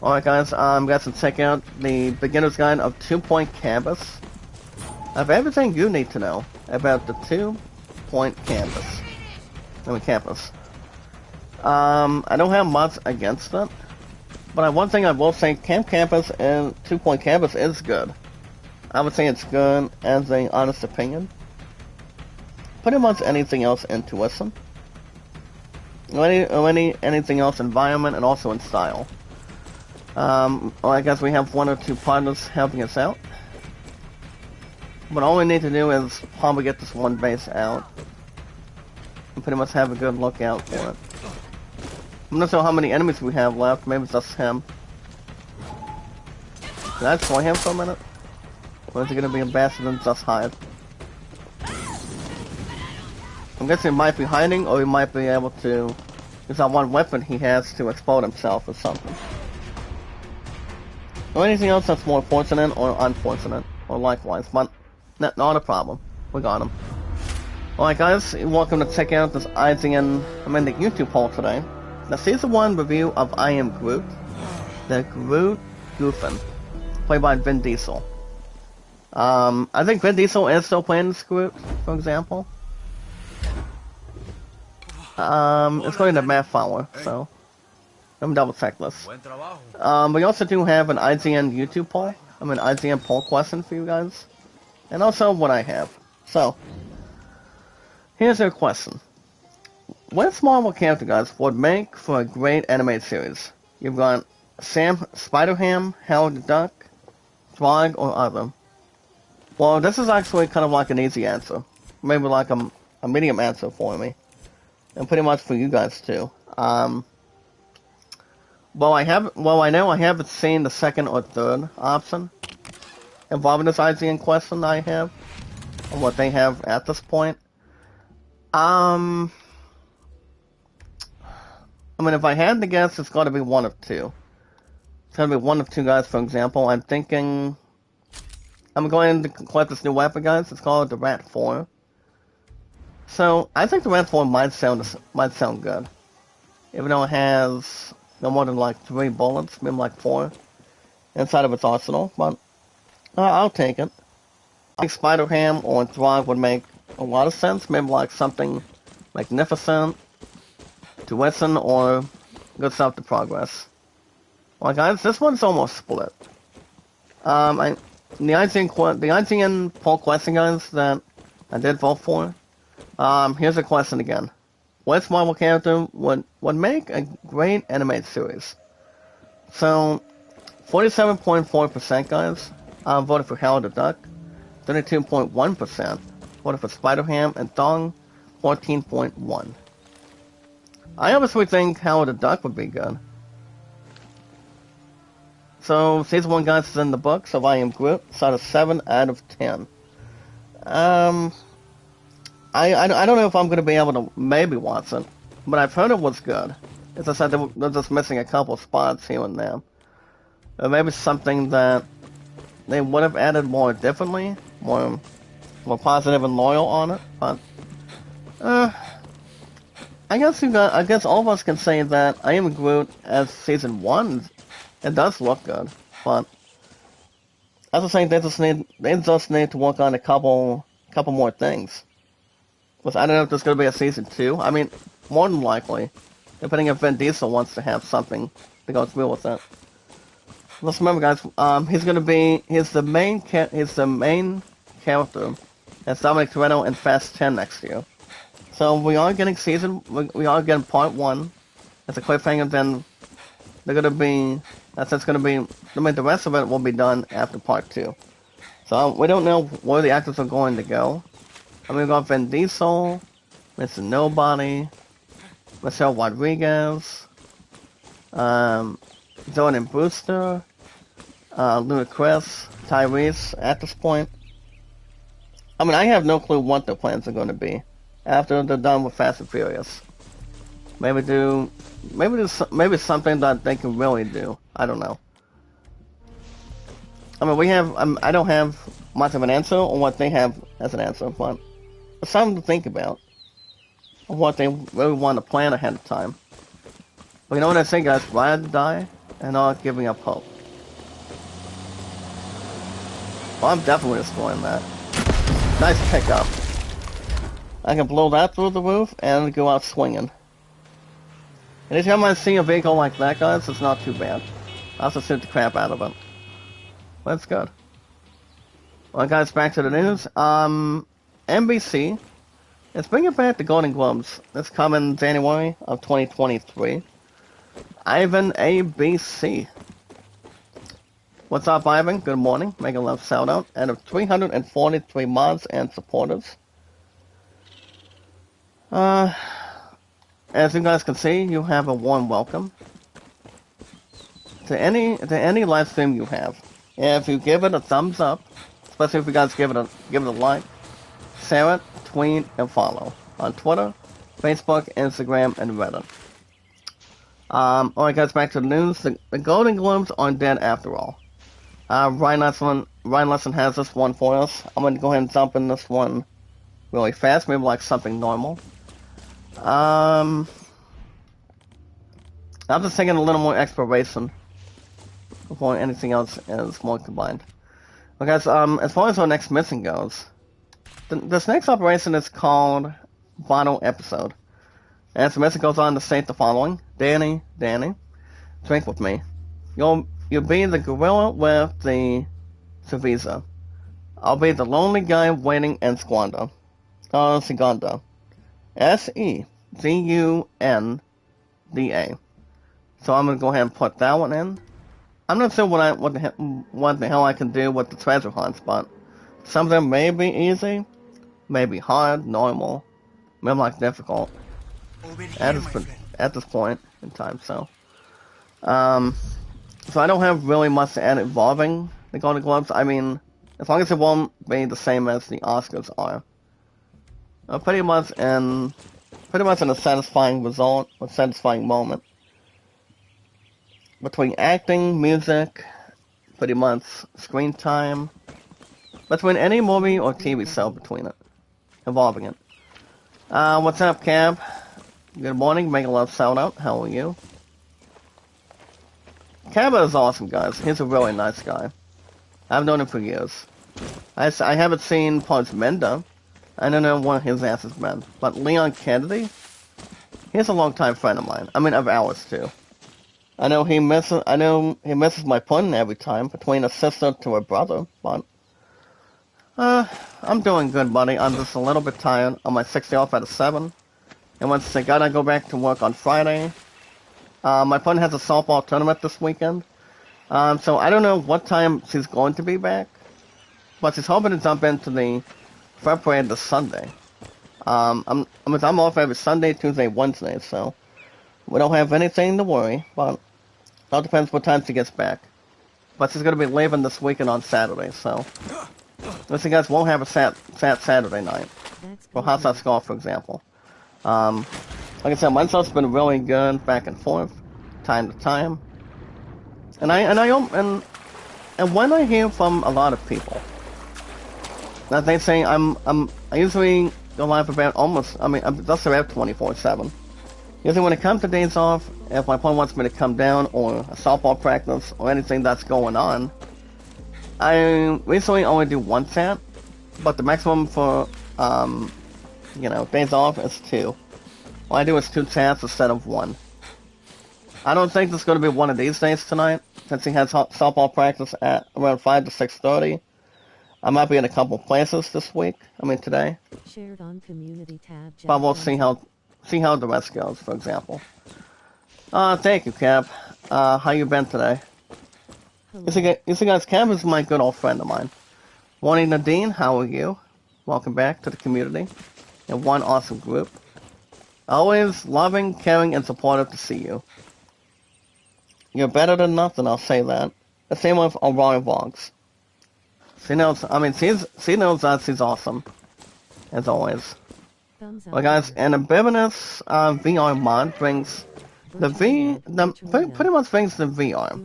Alright guys, got to check out the beginner's guide of 2-point canvas. I have everything you need to know about the 2-point canvas. Campus. I don't have much against it, but one thing I will say, Camp Campus and 2-point canvas is good. I would say it's good as an honest opinion. Pretty much anything else in tuition. Or anything else environment and also in style. Well, I guess we have 1 or 2 partners helping us out. But all we need to do is probably get this one base out. and pretty much have a good look out for it. I'm not sure how many enemies we have left. Maybe it's just him. Can I destroy him for a minute? Or is it gonna be a bastard and just hide? I'm guessing he might be hiding, or he might be able to use that one weapon he has to explode himself or something. Or anything else that's more fortunate or unfortunate, or likewise, but not a problem. We got him. Alright guys, welcome to check out this the YouTube poll today. The Season 1 review of I Am Groot. The Groot Goofin, played by Vin Diesel. I think Vin Diesel is still playing this Groot, for example. It's going to Math Follower, so let me double check this. We also do have an IGN YouTube poll. IGN poll question for you guys. And also what I have. So, here's your question. Which Marvel character, guys, would make for a great animated series? You've got Sam Spider-Ham, Howard the Duck, Throg, or other. Well, this is actually kind of like an easy answer. Maybe like a medium answer for me. And pretty much for you guys too. Well, I know I haven't seen the second or third option involving this IGN question I have, and what they have at this point. If I had to guess, it's got to be one of two. It's going to be one of two, guys. For example, I'm thinking I'm going to collect this new weapon, guys. It's called the Rat 4. So I think the Rat 4 might sound good, even though it has no more than like 3 bullets, maybe like 4 inside of its arsenal. But I'll take it. I think Spider-Ham or Throg would make a lot of sense. Maybe like something magnificent to listen, or good stuff to progress. Well, guys, this one's almost split. The IGN poll question, guys, that I did vote for. Here's the question again. Which Marvel character would make a great animated series? So, 47.4%, guys, voted for Howard the Duck. 32.1% voted for Spider-Ham, and Thong, 14.1%. I obviously think Howard the Duck would be good. So, Season 1, guys, is in the books of I Am Groot. It's out of 7 out of 10. I don't know if I'm going to be able to maybe watch it, but I've heard it was good. As I said, they're just missing a couple spots here and there. Or maybe something that they would have added more differently, more positive and loyal on it, but I guess all of us can say that I Am Groot as Season 1, it does look good, but as I say, they just need to work on a couple more things. Because I don't know if there's going to be a Season 2. More than likely, depending if Vin Diesel wants to have something to go through with it. Let's remember, guys, he's the main character as Dominic Toretto in Fast 10 next year. So we are getting part 1 as a cliffhanger. Then the rest of it will be done after part 2. So we don't know where the actors are going to go. We got Vin Diesel, Mr. Nobody, Michelle Rodriguez, Jordan Brewster, Ludacris, Tyrese at this point. I have no clue what their plans are going to be after they're done with Fast and Furious. Maybe something that they can really do. I don't know. I don't have much of an answer on what they have as an answer, but it's something to think about of what they really want to plan ahead of time. But you know what I say, guys? Ride or die, and not giving up hope. Well, I'm definitely destroying that. Nice pickup. I can blow that through the roof and go out swinging. Anytime I see a vehicle like that, guys, it's not too bad. I'll just shoot the crap out of it. That's good. Well, guys, back to the news. NBC is bringing back the Golden Globes. It's coming January of 2023. Ivan ABC. What's up, Ivan? Good morning. Make a love shout out. And of 343 mods and supporters. Uh, as you guys can see, you have a warm welcome to any live stream you have. If you give it a thumbs up, especially if you guys give it a like, share it, tweet, and follow on Twitter, Facebook, Instagram, and Reddit. Alright guys, back to the news. The Golden Globes aren't dead after all. Ryan Lesson has this one for us. I'm gonna go ahead and jump in this one really fast, maybe like something normal. I'm just taking a little more exploration before anything else is more combined. Okay, guys, as far as our next mission goes, this next operation is called Bottle Episode. And the mission goes on to state the following. Danny, drink with me. You'll be the gorilla with the cerveza. I'll be the lonely guy waiting in Segunda. Segunda. Segunda. So I'm gonna go ahead and put that one in. I'm not sure what the hell I can do with the treasure hunts, but some of them may be easy, may be hard, normal, maybe like difficult at this point in time. So I don't have really much to add involving the Golden Globes. I mean, as long as it won't be the same as the Oscars are, pretty much in a satisfying result or satisfying moment. Between acting, music, pretty much screen time, between any movie or TV show between it, involving it. What's up, Cab? Good morning, make a love shout out. How are you? Cab is awesome, guys. He's a really nice guy. I've known him for years. I haven't seen Pudge Menda. I don't know what his ass has been. But Leon Kennedy? He's a longtime friend of mine. I mean, of ours, too. I know he misses my pudding every time, between a sister to a brother, but I'm doing good, buddy. I'm just a little bit tired on my 6 day off at 7. And once I gotta go back to work on Friday. My pudding has a softball tournament this weekend. So I don't know what time she's going to be back, but she's hoping to jump into the Firebrand this Sunday. I'm off every Sunday, Tuesday, Wednesday, so we don't have anything to worry, but it all depends what time she gets back. But she's going to be leaving this weekend on Saturday, so unless you guys won't have a Saturday night for House House Golf, for example. Like I said, my stuff's been really good back and forth, time to time. And when I hear from a lot of people that they say I usually go live about I'm just about 24/7. Usually when it comes to days off, if my opponent wants me to come down or a softball practice or anything that's going on, I recently only do one chat, but the maximum for days off is 2. All I do is 2 chats instead of 1. I don't think it's going to be one of these days tonight, since he has softball practice at around 5 to 6:30. I might be in a couple places this week. Today. Shared on community tab. But we'll see how the rest goes, for example. Thank you, Cap. How you been today? You see, guys, Cap is my good old friend of mine. Morning, Nadine. How are you? Welcome back to the community and one awesome group. Always loving, caring, and supportive to see you. You're better than nothing, I'll say that. The same with Aurora Vlogs. She knows that she's awesome, as always. Well, guys, and the Bibbinus VR mod brings pretty much brings the VR.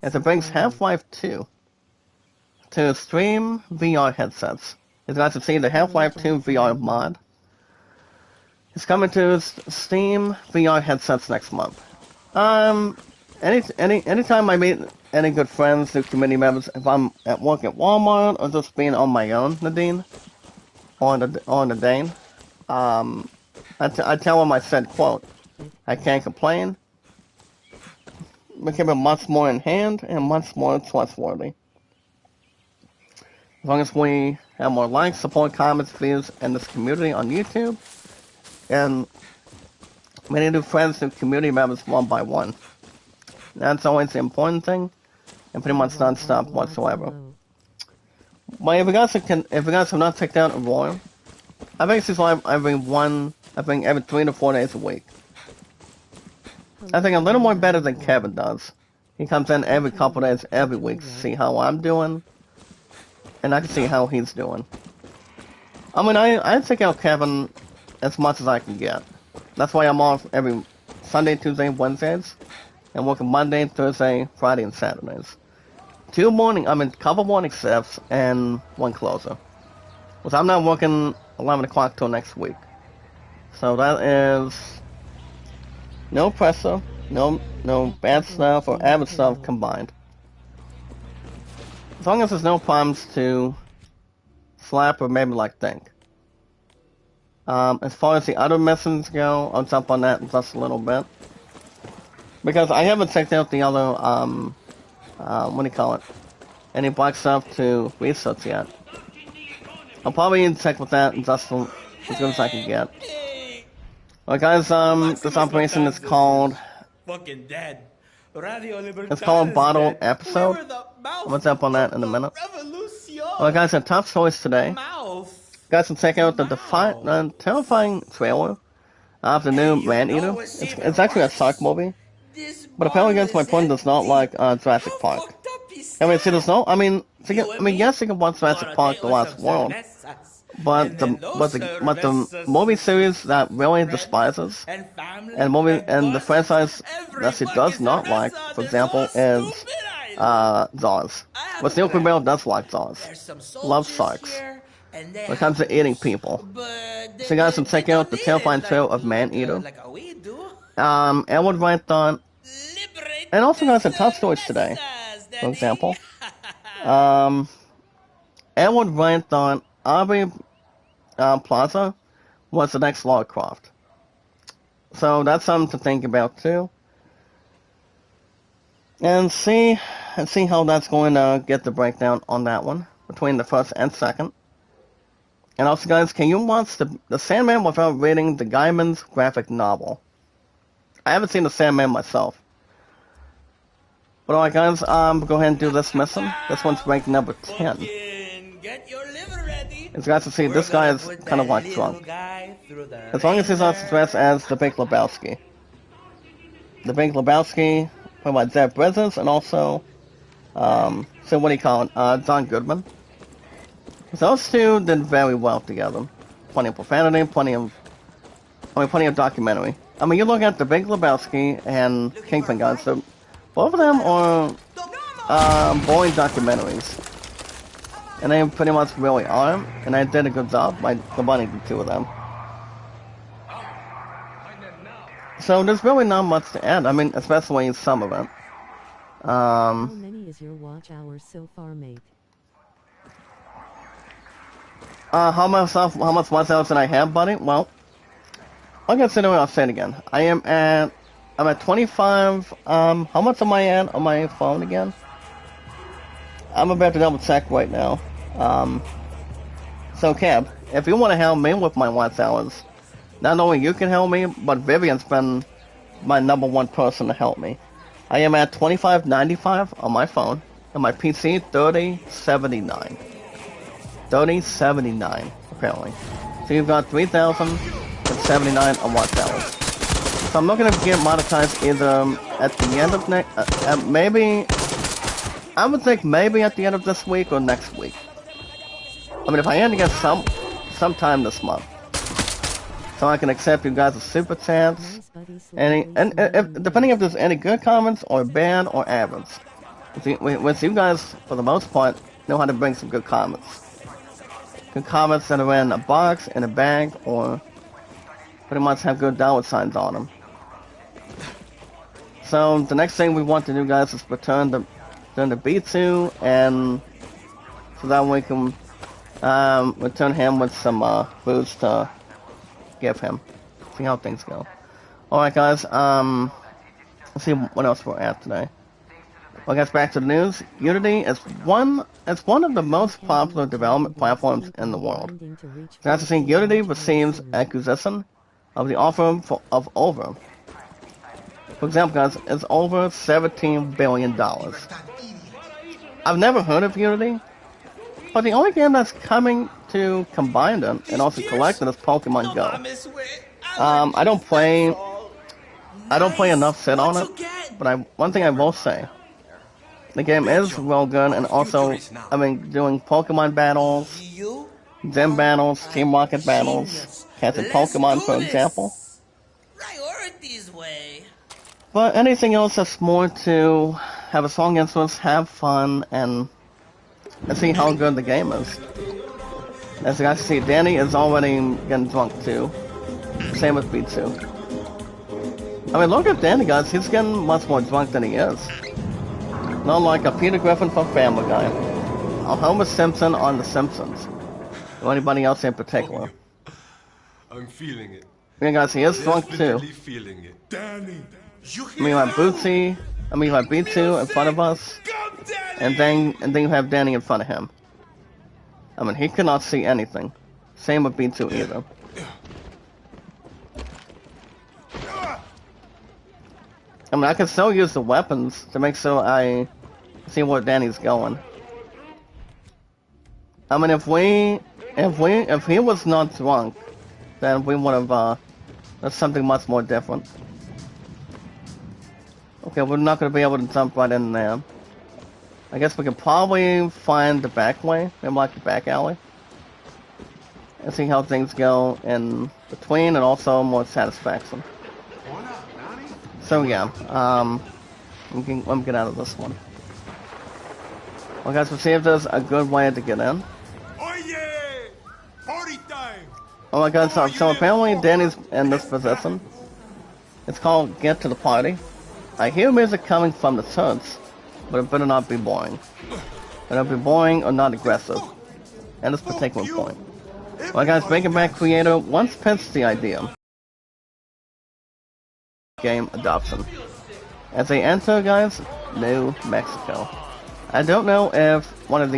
It brings Half-Life 2 to stream VR headsets. You guys can see the Half-Life 2 VR mod. It's coming to Steam VR headsets next month. Anytime I meet any good friends, new community members, if I'm at work at Walmart or just being on my own, Nadine, or Nadine, I tell them I said, quote, I can't complain. Became a much more in hand and much more trustworthy. As long as we have more likes, support, comments, views, and this community on YouTube, and many new friends and community members one by one. That's always the important thing, and pretty much non-stop whatsoever. But if you guys have not checked out Aurora, I think she's live every 3 to 4 days a week. I think a little more better than Kevin does. He comes in every couple days, every week, to see how I'm doing, and I can see how he's doing. I mean, I take out Kevin as much as I can get. That's why I'm off every Sunday, Tuesday, Wednesdays, and working Monday, Thursday, Friday, and Saturdays. Couple morning shifts and one closer. Because I'm not working 11 o'clock till next week. So that is no pressure, no bad stuff or average stuff combined. As long as there's no problems to slap or maybe like think. As far as the other missions go, I'll jump on that in just a little bit. Because I haven't checked out the other, what do you call it? Any black stuff to research yet. I'll probably need to check with that in just as good as I can get. Alright guys, this operation is called... It's called Bottled Episode. I'll jump on that in a minute. Alright guys, a top choice today. Guys can check out the terrifying trailer of the new Man-Eater. It's actually a shark movie. But apparently guys, my friend does not like Jurassic Park. I mean, she does not, yes, you can watch Jurassic Park The Lost World. But the movie series that really despises, and the franchise that she does not like, for example, is Jaws. But Steel Bell does like Jaws. Loves sharks. When it comes to eating people. So you guys can check out the terrifying trail of Man-Eater. Elwood Wright on, and also guys, a top stories today, for example. Elwood Wright on Aubrey Plaza was the next Lara Croft. So that's something to think about too. And see how that's going to get the breakdown on that one between the first and second. And also guys, can you watch the Sandman without reading the Gaiman's graphic novel? I haven't seen the Sandman myself. But alright guys, go ahead and do this mission. This one's ranked number 10. As you guys can see, this guy is kind of like drunk. As long as he's not dressed as the Big Lebowski. The Big Lebowski, played by Zeb Bridges, and also, so what do you call it, John Goodman. Those two did very well together. Plenty of profanity, plenty of documentary. I mean, you look at the Big Lebowski and Kingpin guys, so both of them are boring documentaries. And they pretty much really are, and I did a good job by combining the two of them. So there's really not much to add, I mean, especially some of it. How many is your watch hours so far, mate? How much watch hours did I have, buddy? Well, I'll consider I'll say it again. I'm at 25, how much am I at on my phone again? I'm about to double check right now. So Cab, if you want to help me with my watch hours, not only you can help me, but Vivian's been my #1 person to help me. I am at 25.95 on my phone, and my PC 30.79. 30.79 apparently. So you've got 3,079 on watch hours. So I'm not gonna get monetized either at the end of maybe. I would think maybe at the end of this week or next week. I mean, if I had to get sometime this month, so I can accept you guys' super chats, depending if there's any good comments or bad or average. Which you guys, for the most part, know how to bring some good comments. Good comments that are in a box, in a bag, or pretty much have good dollar signs on them. So the next thing we want to do, guys, is return to B2, and so that we can return him with some booze to give him. See how things go. Alright guys, let's see what else we're at today. Well guys, back to the news. Unity is one of the most popular development platforms in the world. So as you see, Unity receives acquisition of the offer of over, for example guys, it's over $17 billion. I've never heard of Unity. But the only game that's coming to combine them and also collect them is Pokemon Go. I don't play enough sit on it, but one thing I will say, the game is well good, and also, I mean, doing Pokemon battles, gym battles, Team Rocket battles, catching Pokemon, for example. Priorities way. But anything else that's more to have a strong influence, have fun, and see how good the game is. As you guys see, Danny is already getting drunk too. Same with B2. I mean, look at Danny, guys. He's getting much more drunk than he is. Not like a Peter Griffin from Family Guy, a Homer Simpson on The Simpsons, or anybody else in particular. I'm feeling it. Yeah, guys, he is drunk too. Feeling it. Danny, I mean, you have Bootsy, you have B2 in front of us, and then you have Danny in front of him. I mean, he cannot see anything. Same with B2 either. I mean, I can still use the weapons to make sure I see where Danny's going. I mean, if he was not drunk, then we would have, that's something much more different. Okay, we're not going to be able to jump right in there. I guess we could probably find the back way, maybe like the back alley. And see how things go in between, and also more satisfaction. So yeah, let me get out of this one. Well guys, we'll see if there's a good way to get in. Oh yeah! Party time! Oh my god, so apparently Danny's in this position. It's called Get to the Party. I hear music coming from the church, but it better not be boring. It better be boring or not aggressive. At this particular point. Well guys, Breaking Bad creator once pitched the idea. Game adoption. As they enter, guys, New Mexico. I don't know if one of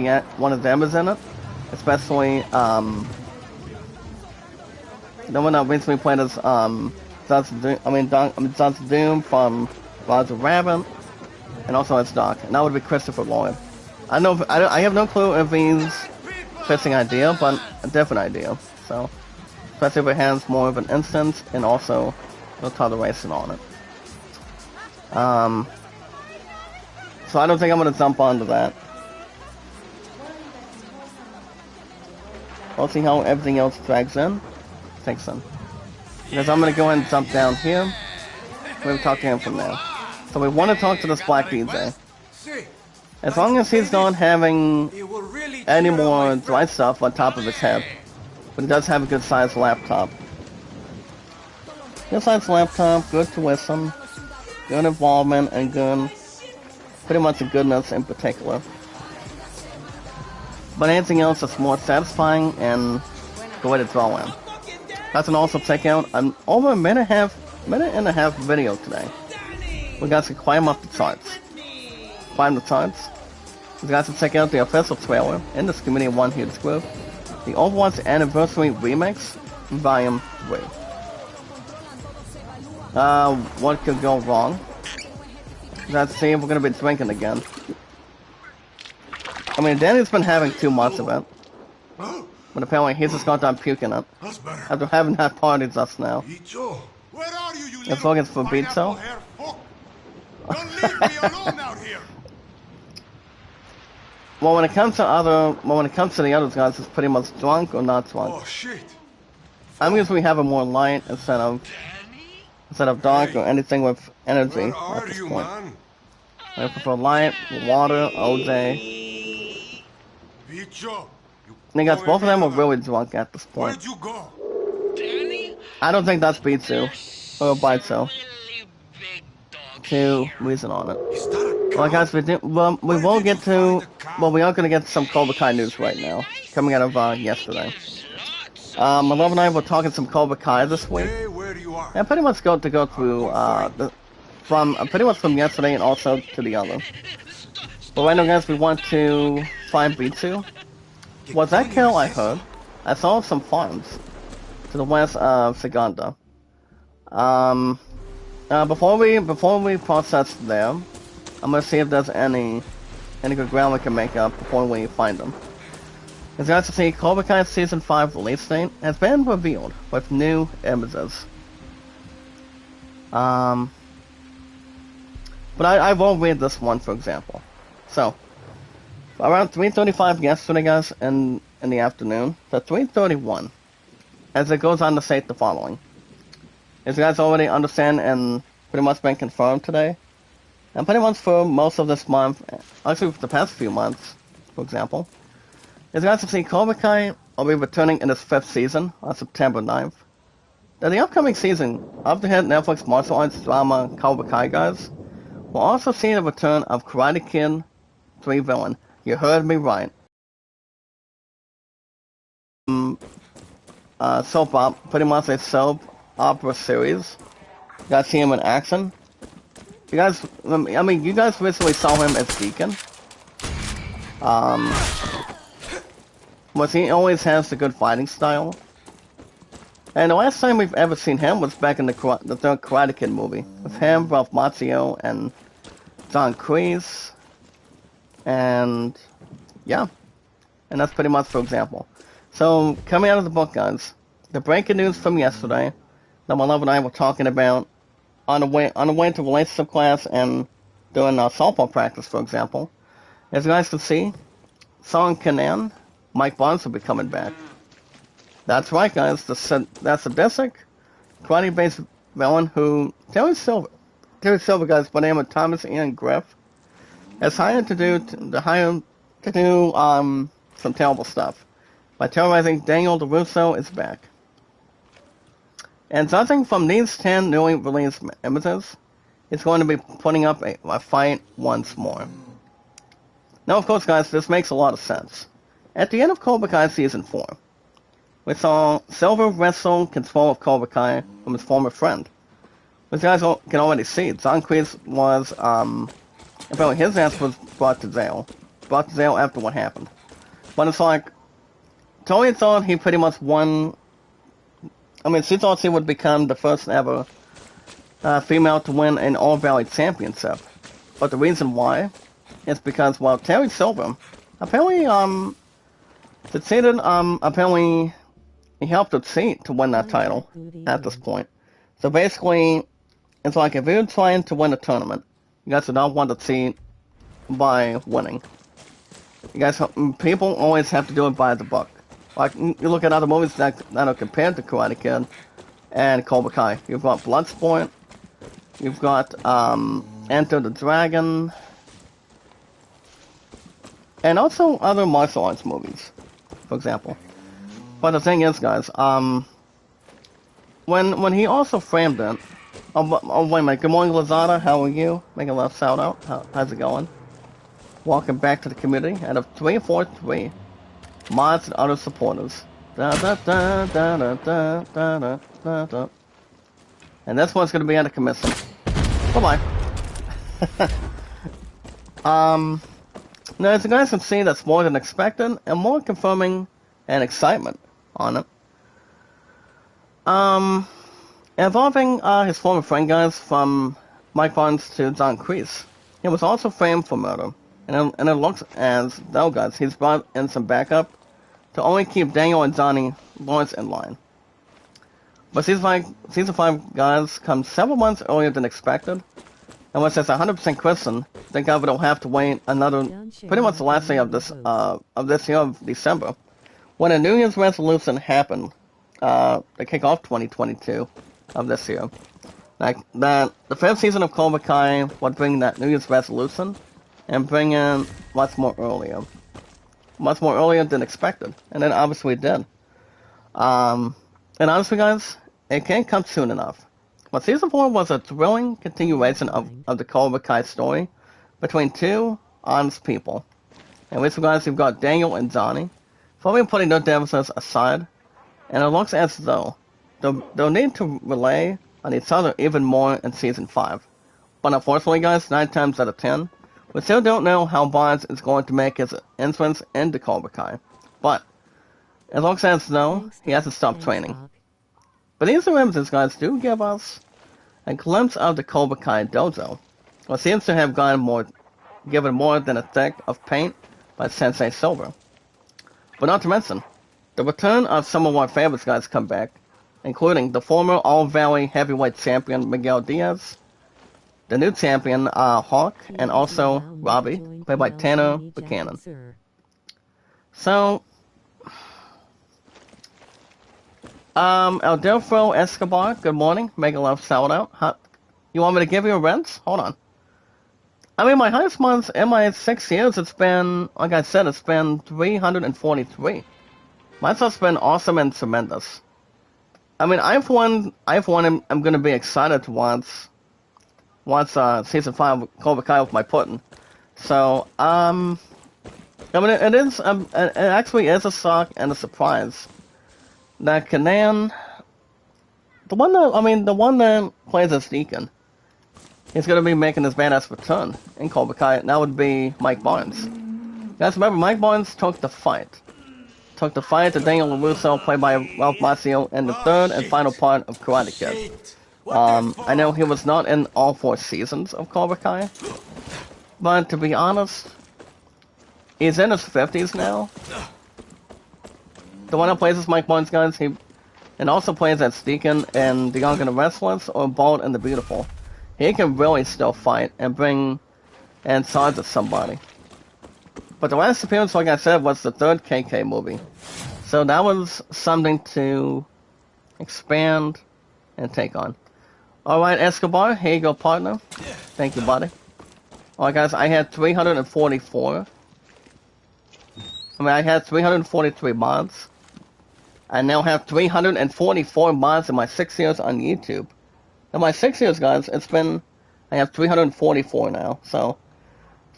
them is in it, especially the one that recently played as Johnson Doom from Roger Rabbit, and also as Doc, and that would be Christopher Lloyd. I have no clue if he's fixing idea, but a different idea. So, especially if it has more of an instance, and also no toleration on it. So I don't think I'm gonna jump onto that. We'll see how everything else drags in. Takes in. Because I'm gonna go ahead and jump down here. We'll talk to him from there. So we want to talk to this black DJ. As long as he's not having any more dry stuff on top of his head. But he does have a good sized laptop. Good sized laptop, good tuition, good involvement, and good, pretty much a goodness in particular. But anything else that's more satisfying and the way to draw in. That's an also check out. I'm over a minute and a half video today. We got to climb up the charts. Climb the charts. We got to check out the official trailer in this Community 1 Huge Group. The Overwatch Anniversary Remix, Volume 3. What could go wrong? Let's see if we're gonna be drinking again. I mean, Danny's been having too much of it. But apparently he's just got done puking it. After having had parties just now. Let's look for Pizza. Well, when it comes to the others guys, it's pretty much drunk or not drunk. Oh shit! I'm usually having more light instead of dark or anything with energy at this point. I prefer light, water, OJ. And guys, both of them are really drunk at this point. I don't think that's Bitsu or Baitsu. To reason on it. Well, guys, we are going to get some Cobra Kai news right now, coming out of yesterday. My love and I were talking some Cobra Kai this week, and pretty much go through pretty much from yesterday and also to the other. But right now, guys, we want to find Bitsu. Was that kill I heard? I saw some farms to the west of Saganda. Before we process them, I'm gonna see if there's any good ground we can make up before we find them. As you guys can see, Cobra Kai Season 5 release date has been revealed with new images. But I will read this one, for example. So, around 3:35 yesterday, guys, in the afternoon, so 3:31, as it goes on to state the following. As you guys already understand and pretty much been confirmed today, and pretty much for most of this month, actually for the past few months, for example, as you guys can see, Cobra Kai will be returning in its 5th season on September 9th. Now, the upcoming season of the hit Netflix martial arts drama Cobra Kai, guys, will also see the return of Karate Kid 3 villain. You heard me right. Soap opera, pretty much a soap opera series. You guys see him in action. You guys, I mean, you guys recently saw him as Deacon. But he always has the good fighting style. And the last time we've ever seen him was back in the third Karate Kid movie. With him, Ralph Macchio, and John Kreese. And, yeah. And that's pretty much for example. So, coming out of the book, guys, the breaking news from yesterday that my love and I were talking about on the way to relationship class and doing softball practice, for example. As you guys can see, Song Kanan, Mike Barnes will be coming back. That's right, guys. That sadistic, karate-based villain who Terry Silver, guys, by the name of Thomas Ian Griff, has hired to do some terrible stuff by terrorizing Daniel LaRusso is back. And judging from these 10 newly released images, he's going to be putting up a fight once more. Now, of course, guys, this makes a lot of sense. At the end of Cobra Kai Season 4, we saw Silver wrestle control of Cobra Kai from his former friend. As you guys can already see, John Kreese was, apparently his ass was brought to jail after what happened. But it's like, Tony thought he pretty much won. I mean, she thought she would become the first ever female to win an All Valley Championship. But the reason why is because, well, Terry Silver apparently succeeded. Apparently he helped her cheat to win that title at this point. So basically, it's like if you're trying to win a tournament, you guys do not want to cheat by winning. You guys, people always have to do it by the book. Like, you look at other movies that are compared to Karate Kid and Cobra Kai. You've got Bloodsport, you've got Enter the Dragon, and also other martial arts movies, for example. But the thing is, guys, when he also framed it, oh wait a minute, good morning Lazada, how are you? Making a little shout out, how's it going? Welcome back to the community out of 343 mods and other supporters. Da, da, da, da, da, da, da, da, da. And this one's gonna be out of commission. Bye bye. Now as you guys can see, that's more than expected and more confirming and excitement on it. Involving his former friend, guys, from Mike Barnes to John Kreese. He was also framed for murder. And it looks as though, guys, he's brought in some backup to only keep Daniel and Johnny Lawrence in line. But Season 5, guys, comes several months earlier than expected. And once it's 100% Christian, the government will have to wait another, pretty much the last day of this year of December, when a New Year's resolution happened, to kick off 2022 of this year. Like, that, the 5th season of Cobra Kai would bring that New Year's resolution, and bring in much more earlier than expected, and then obviously it did. And honestly, guys, it can't come soon enough. But Season 4 was a thrilling continuation of the Cobra Kai story between two honest people. And with you guys, you've got Daniel and Johnny, fully putting their differences aside, and it looks as though they'll need to rely on each other even more in Season 5. But unfortunately, guys, 9 times out of 10, we still don't know how Barnes is going to make his entrance into Cobra Kai. But it looks as though he hasn't stopped training. But these images, guys, do give us a glimpse of the Cobra Kai dojo, what seems to have given more than a thick of paint by Sensei Silver. But not to mention, the return of some of our favorites guys come back, including the former All-Valley heavyweight champion Miguel Diaz, the new champion Hawk, and also Robbie, played by Tanner Buchanan. So, Eldelfro Escobar, good morning. Mega love shout out. You want me to give you a rent? Hold on. I mean, my highest months in my 6 years, it's been, like I said, it's been 343. My stuff's been awesome and tremendous. I mean, I'm going to be excited to watch season 5 of Cobra Kai with my pudding. So, I mean, it actually is a shock and a surprise that Kanan, the one that plays as Deacon, is going to be making his badass return in Cobra Kai, and that would be Mike Barnes. Guys, remember, Mike Barnes took the fight. To Daniel LaRusso, played by Ralph Macchio, in the third and final part of Karate Kid. I know he was not in all 4 seasons of Cobra Kai, but to be honest, he's in his 50s now. The one that plays as Mike Barnes, guys, and also plays as Deacon in The Young and the Restless or Bold and the Beautiful. He can really still fight and charge at somebody. But the last appearance, like I said, was the 3rd KK movie. So that was something to expand and take on. Alright, Escobar, here you go, partner. Thank you, buddy. Alright, guys, I had 344. I had 343 mods. I now have 344 mods in my 6 years on YouTube. In my 6 years, guys, I have 344 now, so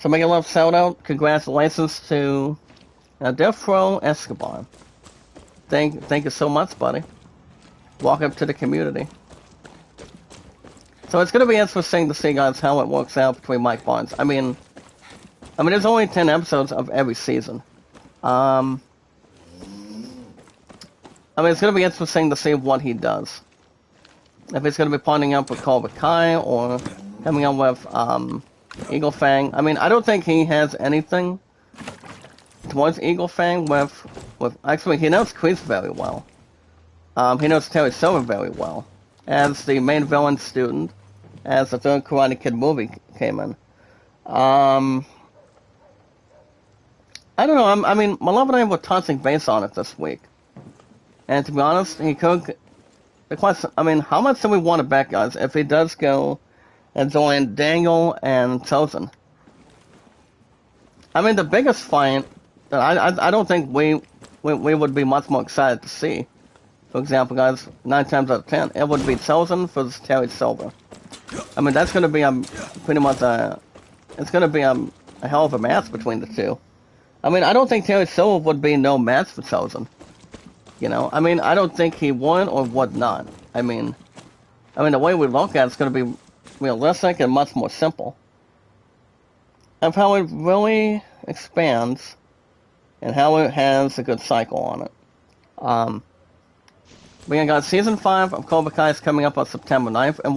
make a love shout out. Congratulations to Defro Escobar. Thank you so much, buddy. Welcome to the community. So it's going to be interesting to see, guys, how it works out between Mike Barnes. I mean, there's only 10 episodes of every season. It's going to be interesting to see what he does. If he's going to be partnering up with Cobra Kai or coming up with Eagle Fang. I mean, I don't think he has anything towards Eagle Fang with actually, he knows Chris very well. He knows Terry Silver very well. As the main villain student, as the 3rd Karate Kid movie came in. I don't know, I mean, my love and I were touching base on it this week. And to be honest, he could... The question, I mean, how much do we want to bet, guys, if he does go and join Daniel and Chosen? I mean, the biggest fight that I don't think we would be much more excited to see. For example, guys, 9 times out of 10, it would be Chosen versus Terry Silver. I mean, that's going to be pretty much it's going to be a hell of a match between the two. I mean, I don't think Terry Silver would be no match for Chosen. You know, I mean, I don't think he would or would not. I mean, the way we look at it's going to be realistic and much more simple. Of how it really expands and how it has a good cycle on it. We got season 5 of Cobra Kai is coming up on September 9th, and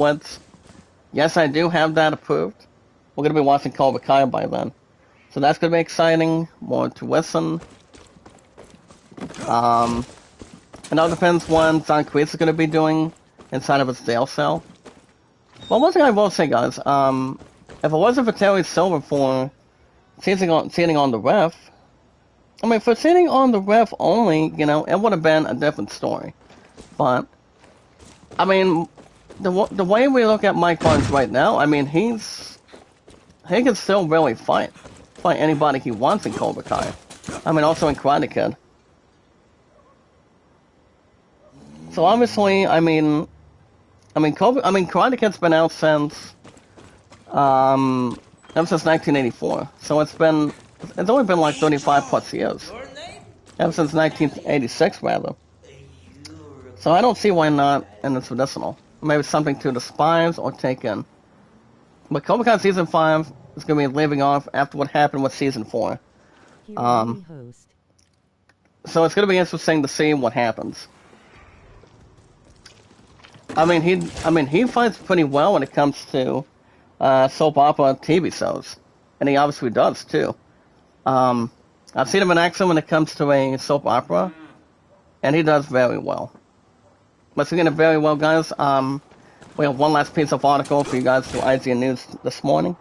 yes, I do have that approved. We're going to be watching Cobra Kai by then. So that's going to be exciting, more to listen. It all depends what John Kreese is going to be doing inside of his jail cell. Well, one thing I will say, guys, if it wasn't for Terry Silver for sitting on the ref, I mean, for sitting on the ref only, you know, it would have been a different story. But, I mean, the way we look at Mike Barnes right now, I mean, he can still really fight anybody he wants in Cobra Kai. I mean, also in Karate Kid. So obviously, Karate Kid's been out since 1984. So it's only been like 35 plus years. Ever since 1986, rather. So I don't see why not, and it's medicinal. Maybe something to despise or take in. But Cobra Kai Season 5 is going to be leaving off after what happened with Season 4. So it's going to be interesting to see what happens. I mean, he fights pretty well when it comes to soap opera TV shows, and he obviously does too. I've seen him in action when it comes to a soap opera, and he does very well. But speaking of very well, guys, we have one last piece of article for you guys through IGN News this morning.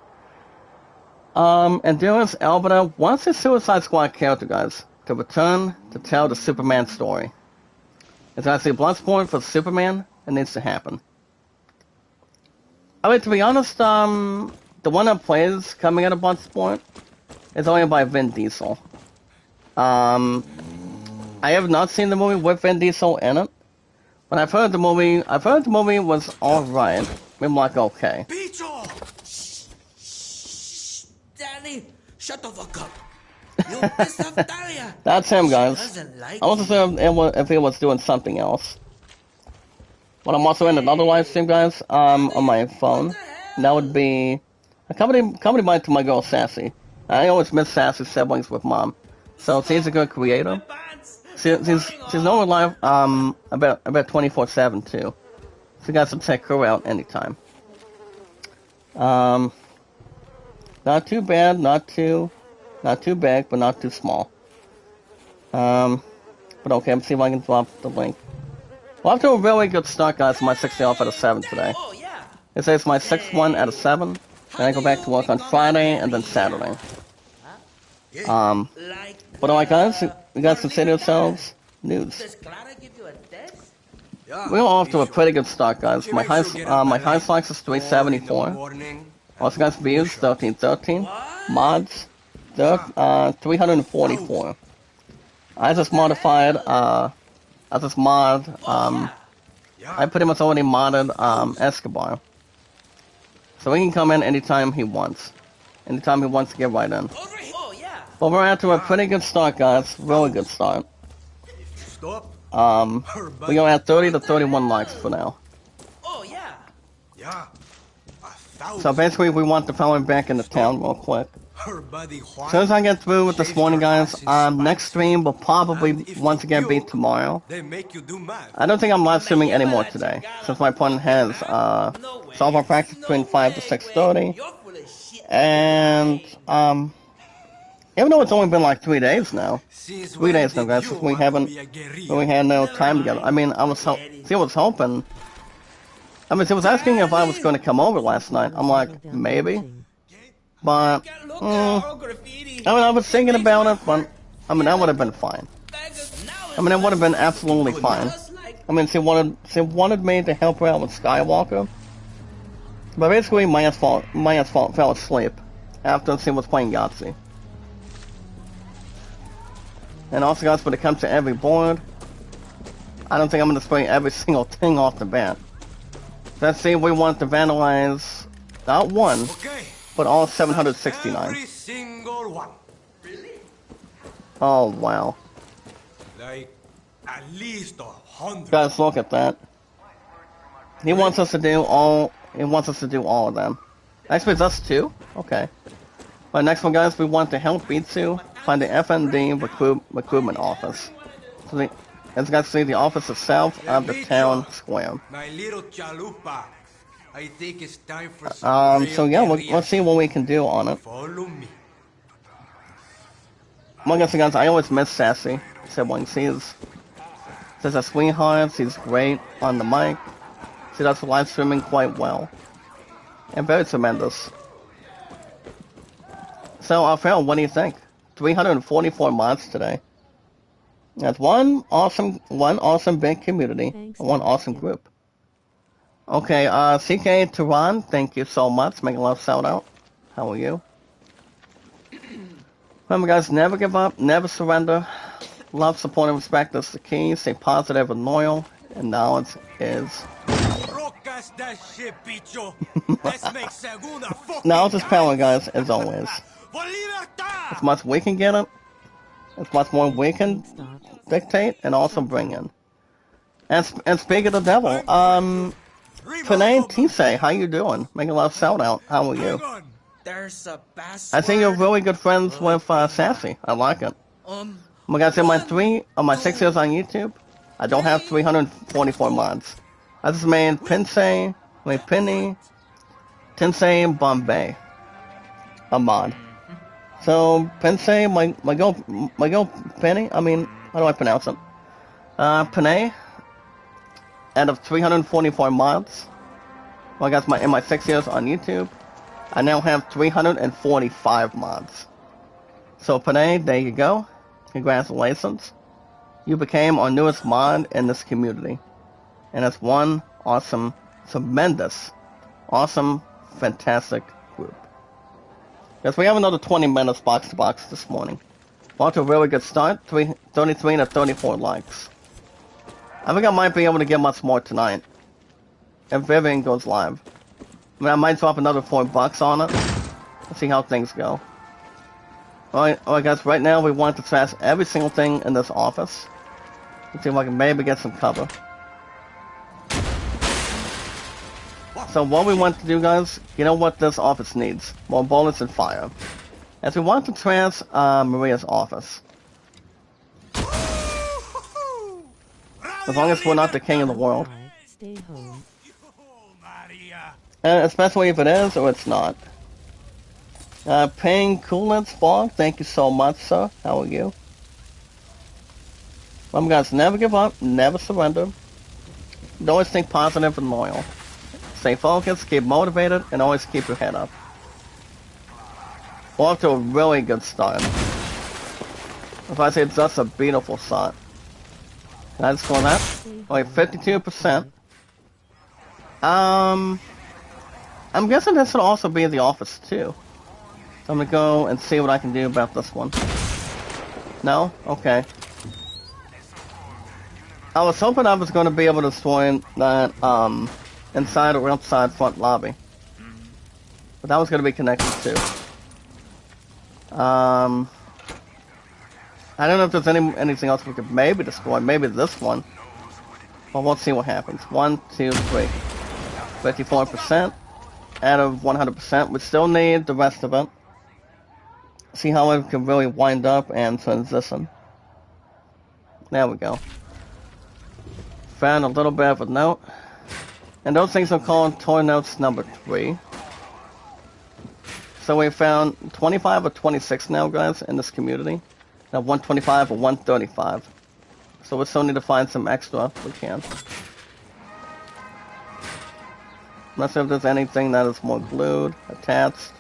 Endurance Alberta wants his Suicide Squad character, guys, to return to tell the Superman story. It's actually a Bloodsport for Superman. It needs to happen. I mean, to be honest, the one that plays coming out of Bloodsport is only by Vin Diesel. I have not seen the movie with Vin Diesel in it, but I've heard the movie was alright. I'm like, okay. Danny, shut the fuck up. You pissed off Dahlia. That's him, guys. Doesn't like I wasn't sure if he was doing something else. But I'm also in another live stream, guys, on my phone. And that would be a company bite to my girl, Sassy. I always miss Sassy's siblings with Mom. So she's a good creator. She's normally live, about 24/7, too. So you guys can check her out anytime. Not too bad, not too big, but not too small. But okay, let's see if I can drop the link. Well, after a really good start, guys, my 6 day off out of 7 today. It says my 6th one out of 7, and I go back to work on Friday and then Saturday. But alright, guys, you guys consider yourselves news. We're off to a pretty good start, guys. My highest likes is 374. Also, guys, views 1313. Mods 344. I just modified. I pretty much already modded Escobar, so he can come in anytime he wants. Anytime he wants to get right in. But we're out to a pretty good start, guys. Really good start. We go at 30 to 31 likes for now. So basically, we want the fella back in the town real quick. As soon as I get through with this morning, guys, next stream will probably once again be tomorrow. I don't think I'm live streaming anymore today, since my opponent has softball practice between 5 to 6:30. And even though it's only been like 3 days now, guys, since we haven't really had no time together. I mean, I was hoping. I mean, she was asking if I was going to come over last night. I'm like, maybe. But, I was thinking about it, but, that would have been fine. It would have been absolutely fine. She wanted me to help her out with Skywalker. But basically, my fault fell asleep after she was playing Yahtzee. And also, guys, when it comes to every board, I don't think I'm going to spray every single thing off the bat. Let's see if we want to vandalize not one, but all 769. Every single one. Oh, wow. Like, at least 100. Guys, look at that. He wants us to do all of them. Actually, it's us too? Okay. But next one, guys, we want to help Bitsu find the FND recruitment office. So as you guys see, the office is south of the town square. My little chalupa. I think it's time for some so yeah, let's see what we can do on it. Follow me. Well, guys, I always miss Sassy. Siblings. She's a sweetheart. She's great on the mic. She does live streaming quite well. And very tremendous. So, Phil, what do you think? 344 mods today. That's one awesome big community, and one awesome group. Okay, CK Tehran, thank you so much. Make a love shout out. How are you? Remember, guys, never give up, never surrender. Love, support, and respect is the key. Stay positive and loyal, and knowledge is knowledge is power, guys, as always. As much we can get it, as much more we can dictate and also bring in. And speak of the devil, Panay Tisei, how you doing? Make a love shout out. How are you? I think you're really good friends with Sassy. I like it. My guys, in my 6 years on YouTube, I don't have 344 mods. I just made Pinsei, Penny, Tensei, Bombay a mod. So, Pensei, my girl Penny, I mean, how do I pronounce it? Penny, out of 344 mods, well, I guess in my 6 years on YouTube, I now have 345 mods. So, Penny, there you go. Congratulations. You became our newest mod in this community. And it's one awesome, tremendous, awesome, fantastic group. Yes, we have another 20 minutes box to box this morning. Off to a really good start, 33 to 34 likes. I think I might be able to get much more tonight. If Vivian goes live. I mean, I might drop another $4 on it. Let's see how things go. Alright guys, right now we want to trash every single thing in this office. Let's see if I can maybe get some cover. So what we want to do, guys, you know what this office needs? More bullets and fire. As we want to trash Maria's office. As long as we're not the king of the world. Stay home. And especially if it is or it's not. Paying Coolants Fog, thank you so much, sir. How are you? Guys, never give up, never surrender. Always think positive and loyal. Stay focused, keep motivated, and always keep your head up. We're off to a really good start. If I say it's just a beautiful start. Can I just score that? Like 52%. I'm guessing this would also be in the office too. So I'm gonna go and see what I can do about this one. No? Okay. I was hoping I was gonna be able to destroy that, inside or outside front lobby. But that was gonna be connected too. I don't know if there's anything else we could maybe destroy. Maybe this one. Well, we'll see what happens. 1, 2, 3. 54% out of 100%. We still need the rest of it. See how it can really wind up and transition. There we go. Found a little bit of a note. And those things are called toy notes number 3. So we found 25 or 26 now, guys, in this community. Now 125 or 135. So we still need to find some extra if we can. Let's see if there's anything that is more glued, attached.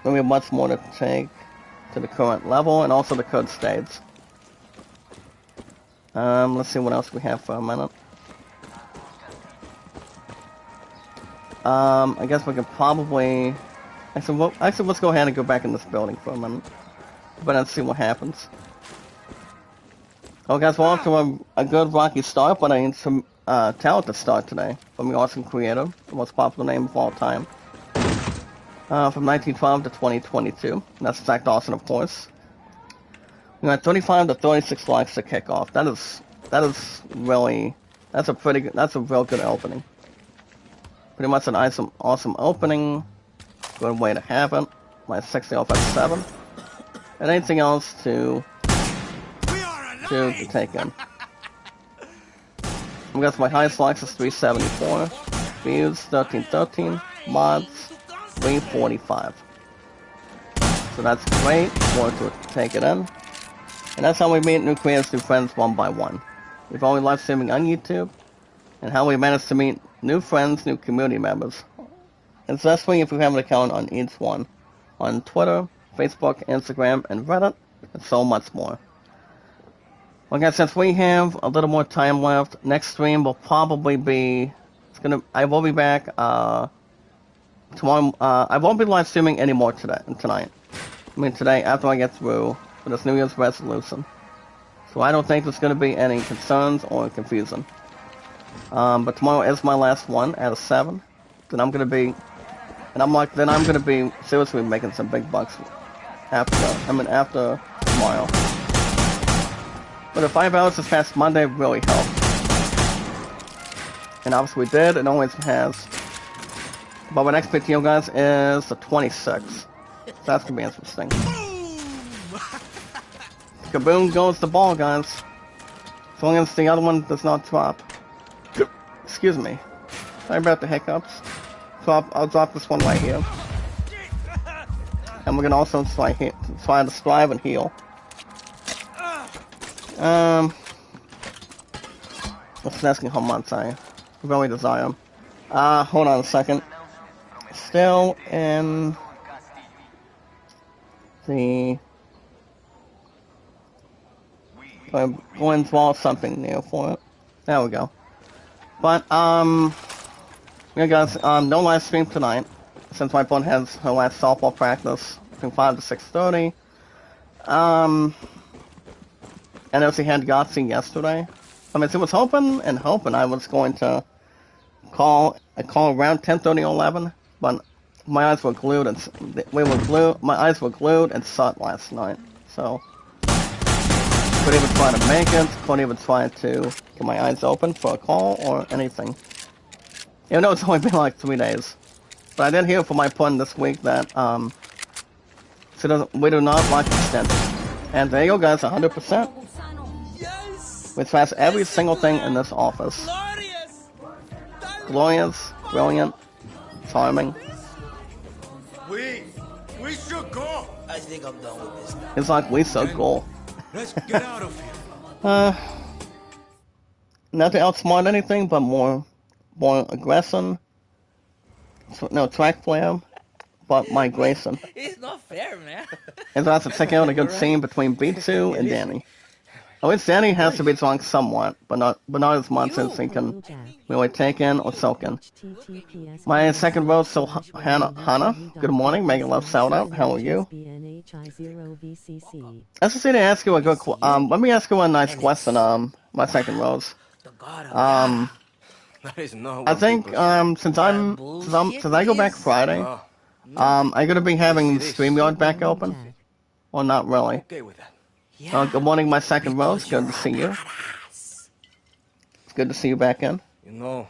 Maybe much more to take to the current level and also the code states. Let's see what else we have for a minute. I guess we could probably... Actually, let's go ahead and go back in this building for a minute. But let's see what happens. Oh, guys, we're off to a good rocky start, but I need some talent to start today from the awesome creator, the most popular name of all time. From 1912 to 2022. That's Zach Dawson, of course. We got 35 to 36 likes to kick off. That is really, that's a real good opening. Pretty much an awesome opening. Good way to have it. My 60 off at 7. And anything else to take in. I guess my highest likes is 374. Views 1313. Mods 345. So that's great. More to take it in. And that's how we meet new creators, new friends one by one. We've only live streaming on YouTube. And how we manage to meet new friends, new community members. Especially if you have an account on each one. On Twitter, Facebook, Instagram, and Reddit, and so much more. Well guys, since we have a little more time left, next stream will probably be... I will be back tomorrow. I won't be live streaming anymore tonight. I mean today, after I get through with this New Year's resolution. So I don't think there's going to be any concerns or confusion. But tomorrow is my last one out of 7. Then I'm going to be... And I'm going to be seriously making some big bucks after tomorrow. But the 5 hours this past Monday really helped. And obviously we did, it always has. But my next video, guys, is the 26th. So that's going to be interesting. Kaboom goes the ball, guys. As long as the other one does not drop. Excuse me. Sorry about the hiccups. I'll drop this one right here. and we're gonna also try to strive and heal. What's asking how much I really desire. Hold on a second. Still in the... I'm going to draw something new for it. There we go. But, yeah guys, no live stream tonight, since my phone has her last softball practice from 5 to 6:30. And also had Yahtzee yesterday. I mean, she was hoping I was going to call around 10:30 or 11, but my eyes were glued and my eyes were glued and shut last night, so couldn't even try to make it, couldn't even try to get my eyes open for a call or anything. Even though it's only been like 3 days. But I did hear from my friend this week that we do not like extended. And there you go guys, 100%. Which has every single thing in this office. Glorious, brilliant, charming. We should go. I think I'm done with this now. It's like we so cool. Let's get out of here. Not to outsmart anything, but more aggression. No, track flare, but migration. It's not fair, man. And that's to check out a good scene between B2 and Danny. At least Danny has to be drunk somewhat, but not as much as he can really take in or soak in. My second vote, so Hannah. Good morning, Mega Love shout out. How are you? I just need to ask you a good let me ask you a nice question, my second rose. I think since I go back Friday, I'm gonna be having StreamYard back open. Well, not really. Okay with that. Good morning, my second rose. Good to see you. It's good to see you back in. You know,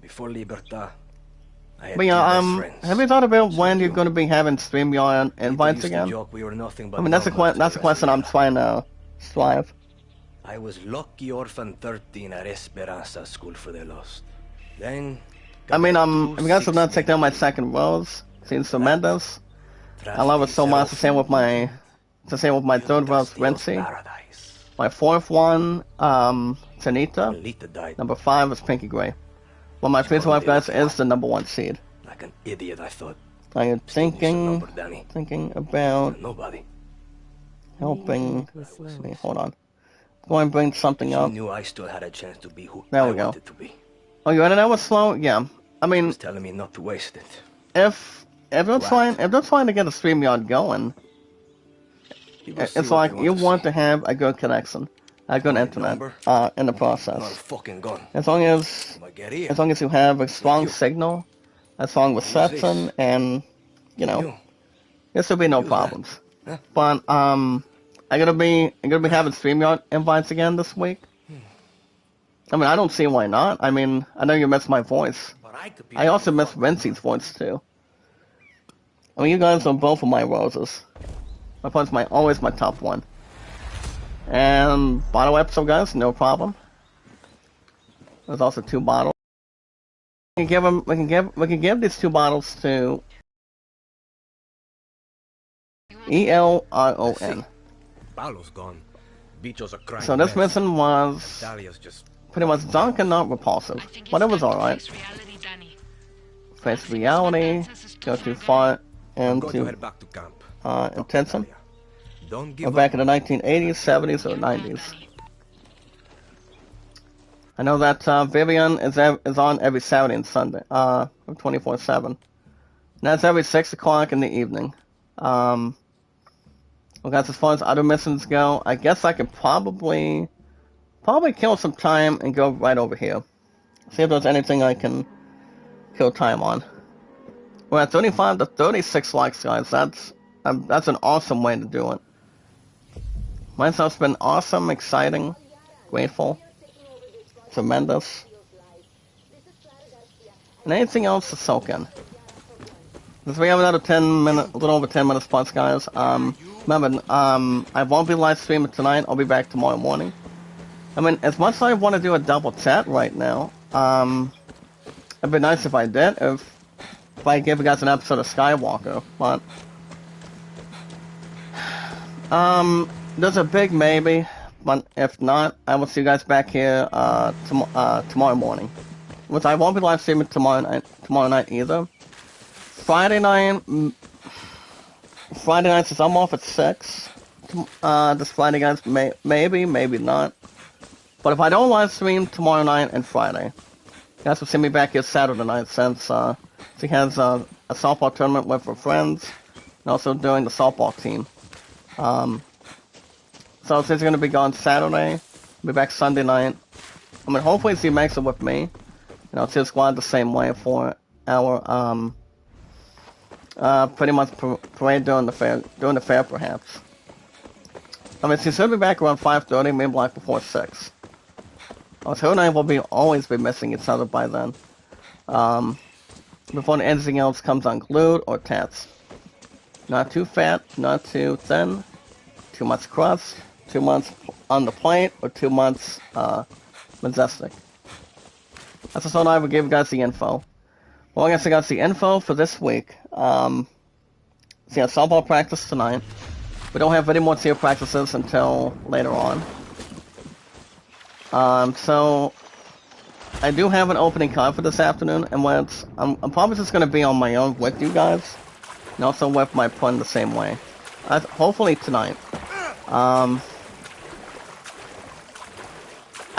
before Libertad, I had But yeah, have you thought about when you're going to be having StreamYard invites again? We were nothing but I mean, that's a question I'm trying to strive. I was lucky orphan 13 at Esperanza School for the Lost. Then, I mean, if you guys have not checked out my second rose, seems tremendous. I love it so much. The same with my third rose, Renzi. My fourth one, Tanita. Number 5 is Pinky Gray. Well, my fifth wife, guys, is the number 1 seed. Like an idiot, I thought. I am thinking about Nobody. helping. Hold on. Go and bring something up. She knew I still had a chance to be who There we I go. wanted to be. Oh, your internet was slow? Yeah. I She mean, was telling me not to waste it. if they're trying to get a StreamYard going, it's like you want to have a good connection, a good internet, in the Not a process. fucking gun. As long as you have a strong signal, a strong reception, and there should be no problems. But I'm gonna be having StreamYard invites again this week. I mean, I don't see why not. I mean, I know you miss my voice. I also miss Vincey's voice too. I mean, you guys are both of my roses. My phone's always my top one. And bottle episode, guys, no problem. There's also 2 bottles. We can give these 2 bottles to ELRON. Paolo's gone. Bicho's a crying So this mess. mission was Dahlia's just... pretty much dark and not repulsive, but it was alright. Face reality, go too far I'm going to into head back to camp. intention. Don't Or give back up. in the 1980s, 70s, or 90s. I know that Vivian is on every Saturday and Sunday, 24/7. And that's every 6 o'clock in the evening. Well, guys, as far as other missions go, I guess I could probably kill some time and go right over here. See if there's anything I can kill time on. We're at 35 to 36 likes, guys. That's an awesome way to do it. Myself's been awesome, exciting, grateful, tremendous. And anything else to soak in. Since we have another a little over 10 minutes plus, guys. Remember, I won't be live streaming tonight. I'll be back tomorrow morning. I mean, as much as I want to do a double chat right now, it'd be nice if I did, if I gave you guys an episode of Skywalker, but There's a big maybe, but if not, I will see you guys back here tomorrow morning. Which I won't be live streaming tomorrow night either. Friday night, since I'm off at 6, this Friday, guys, maybe not. But if I don't live stream tomorrow night and Friday, you guys will see me back here Saturday night since she has a softball tournament with her friends and also doing the softball team. So since you're going to be gone Saturday, I'll be back Sunday night. I mean, hopefully she makes it with me. You know, she'll squad the same way for our, pretty much parade during the fair, perhaps. I mean, she should be back around 5:30, maybe like before 6. So her and I will always be missing each other by then. Before anything else comes unglued or tats. Not too fat, not too thin, too much crust, too much on the plate, or too much majestic. That's just all I would give you guys the info. Well, I guess I got the info for this week. So yeah, softball practice tonight. We don't have any more tier practices until later on. So I do have an opening card for this afternoon, and I'm probably just going to be on my own with you guys, and also with my pun the same way. Hopefully tonight. I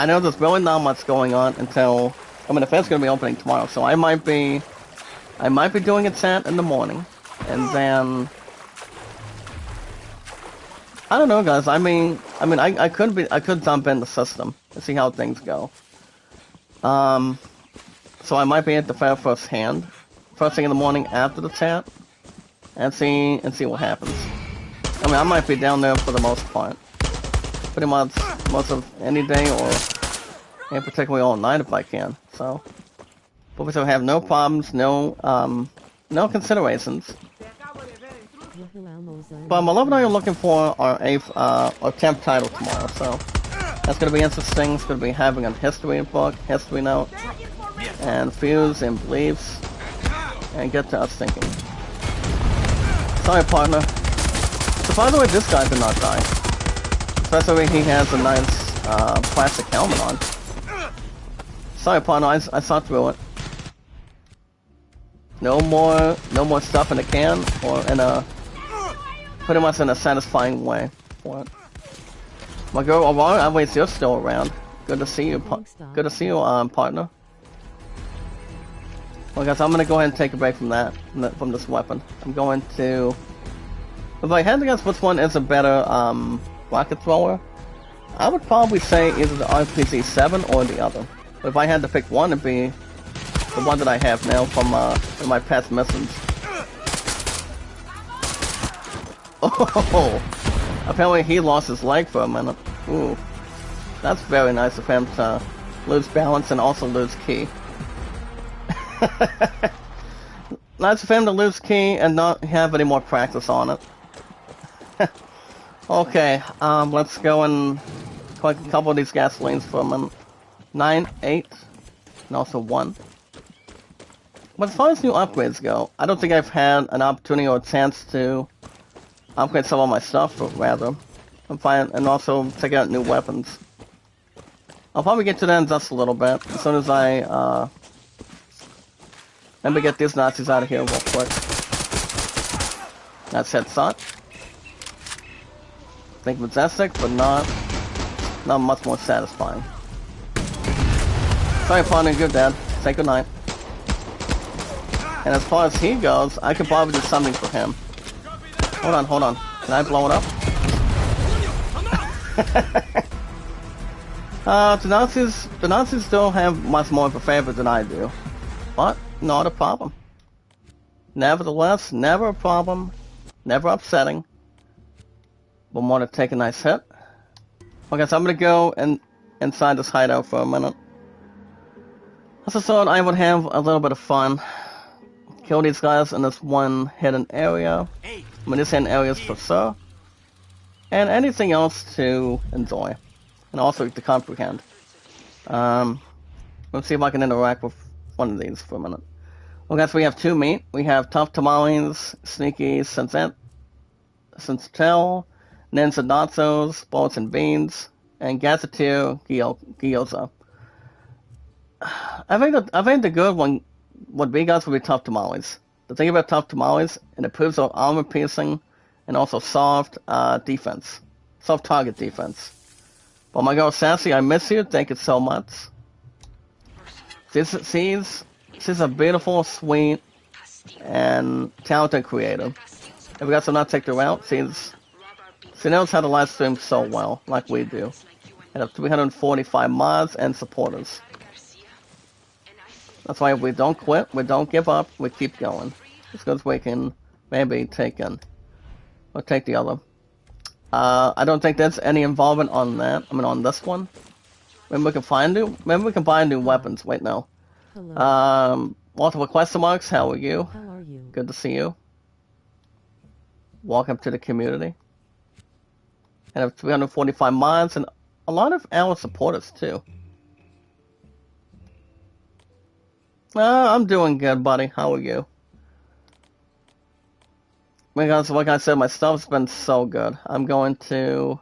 know there's really not much going on until, I mean, the fair's going to be opening tomorrow, so I might be doing a chat in the morning, and then, I don't know, guys. I mean, I could jump in the system and see how things go. So I might be at the fair first thing in the morning after the chat, and see what happens. I mean, I might be down there for the most part, pretty much most of any day, or and particularly all night if I can. So, but we still have no problems, no considerations. But my love and I are looking for our 10th title tomorrow, so that's going to be interesting. It's going to be having a history book, history note, and views and beliefs, and get to us thinking. Sorry, partner. So by the way, this guy did not die. Especially he has a nice plastic helmet on. Sorry, partner, I saw through it. No more stuff in a can, or in a pretty much in a satisfying way for it. My girl Aurora, at least you're still around. Good to see you, partner. Well, guys, I'm gonna go ahead and take a break from from this weapon. I'm going to. If I had to guess which one is a better rocket thrower, I would probably say either the RPG-7 or the other. But if I had to pick one, it'd be the one that I have now from my past missions. Oh, apparently he lost his leg for a minute. Ooh, that's very nice of him to lose balance and also lose ki. Nice of him to lose ki and not have any more practice on it. Okay, let's go and collect a couple of these gasolines for a minute. 9, 8, and also 1. But as far as new upgrades go, I don't think I've had an opportunity or a chance to upgrade some of my stuff, but rather, and also check out new weapons. I'll probably get to that in just a little bit, as soon as I, let me get these Nazis out of here real quick. That's headshot. Think majestic, but not much more satisfying. Sorry, partner, good dad. Say goodnight. And as far as he goes, I could probably do something for him. Hold on. Can I blow it up? The Nazis don't have much more of a favorite than I do. But, not a problem. Nevertheless, never a problem. Never upsetting. But more to take a nice hit. Okay, so I'm gonna go inside this hideout for a minute. As I thought I would have a little bit of fun. Kill these guys in this one hidden area. I mean, this hidden area is for sure. And anything else to enjoy. And also to comprehend. Let's see if I can interact with one of these for a minute. Okay, so we have 2 meat. We have tough tamales, sneaky sentinel, Ninja Nachos, Bullets and Beans, and Gazetteer Gyoza. I think the good one would be, guys, would be Tough Tamales. The thing about Tough Tamales, it improves our armor piercing and also soft defense. Soft target defense. But my girl Sassy, I miss you. Thank you so much. She's a beautiful, sweet, and talented creator. If we got to not take her out, she knows how to live stream so well, like we do. And have 345 mods and supporters. That's why we don't quit, we don't give up, we keep going. Just because we can maybe take in. Or take the other. I don't think there's any involvement on that. I mean, on this one. Maybe we can buy new weapons. Wait, no. Hello. Multiple question marks, how are you? How are you? Good to see you. Welcome to the community. And I have 345 mods and a lot of our supporters too. I'm doing good, buddy. How are you? Because, like I said, my stuff's been so good. I'm going to...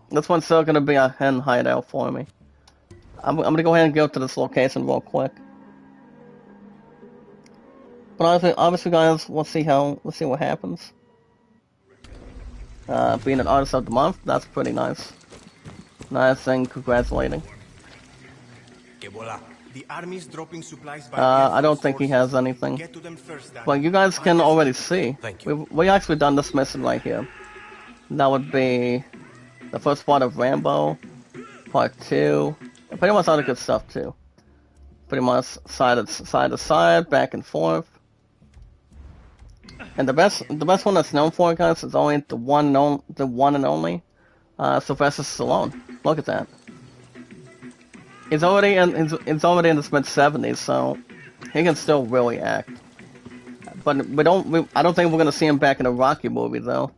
This one's still going to be a hen hideout for me. I'm going to go ahead and go to this location real quick. But obviously, guys, we'll see what happens. Being an artist of the month, that's pretty nice. Nice and congratulating. The army's dropping supplies by I don't think he has anything. Get to them first, Daddy. But you guys can already see. Thank you. We actually done this mission right here. That would be the first part of Rambo, part 2. And pretty much all the good stuff too. Pretty much side to side, back and forth. And the best one that's known for, guys, is only the one and only Sylvester Stallone. Look at that. He's already in his mid-70s, so he can still really act. But I don't think we're gonna see him back in a Rocky movie though.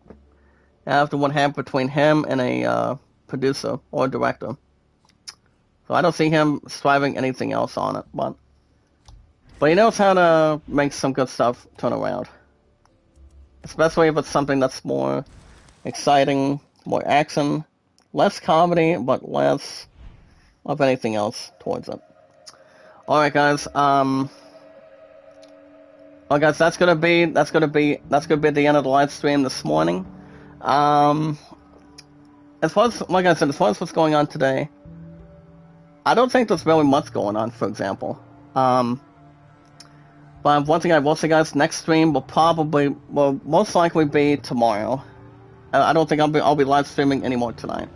After what happened between him and a producer or director, so I don't see him striving anything else on it. But he knows how to make some good stuff turn around, especially if it's something that's more exciting, more action, less comedy, but less of anything else towards it. Alright guys, well guys, that's gonna be the end of the live stream this morning. As far as, like I said, as far as what's going on today, I don't think there's really much going on, for example. But one thing I will say, guys, next stream will most likely be tomorrow. I don't think I'll be live streaming anymore tonight.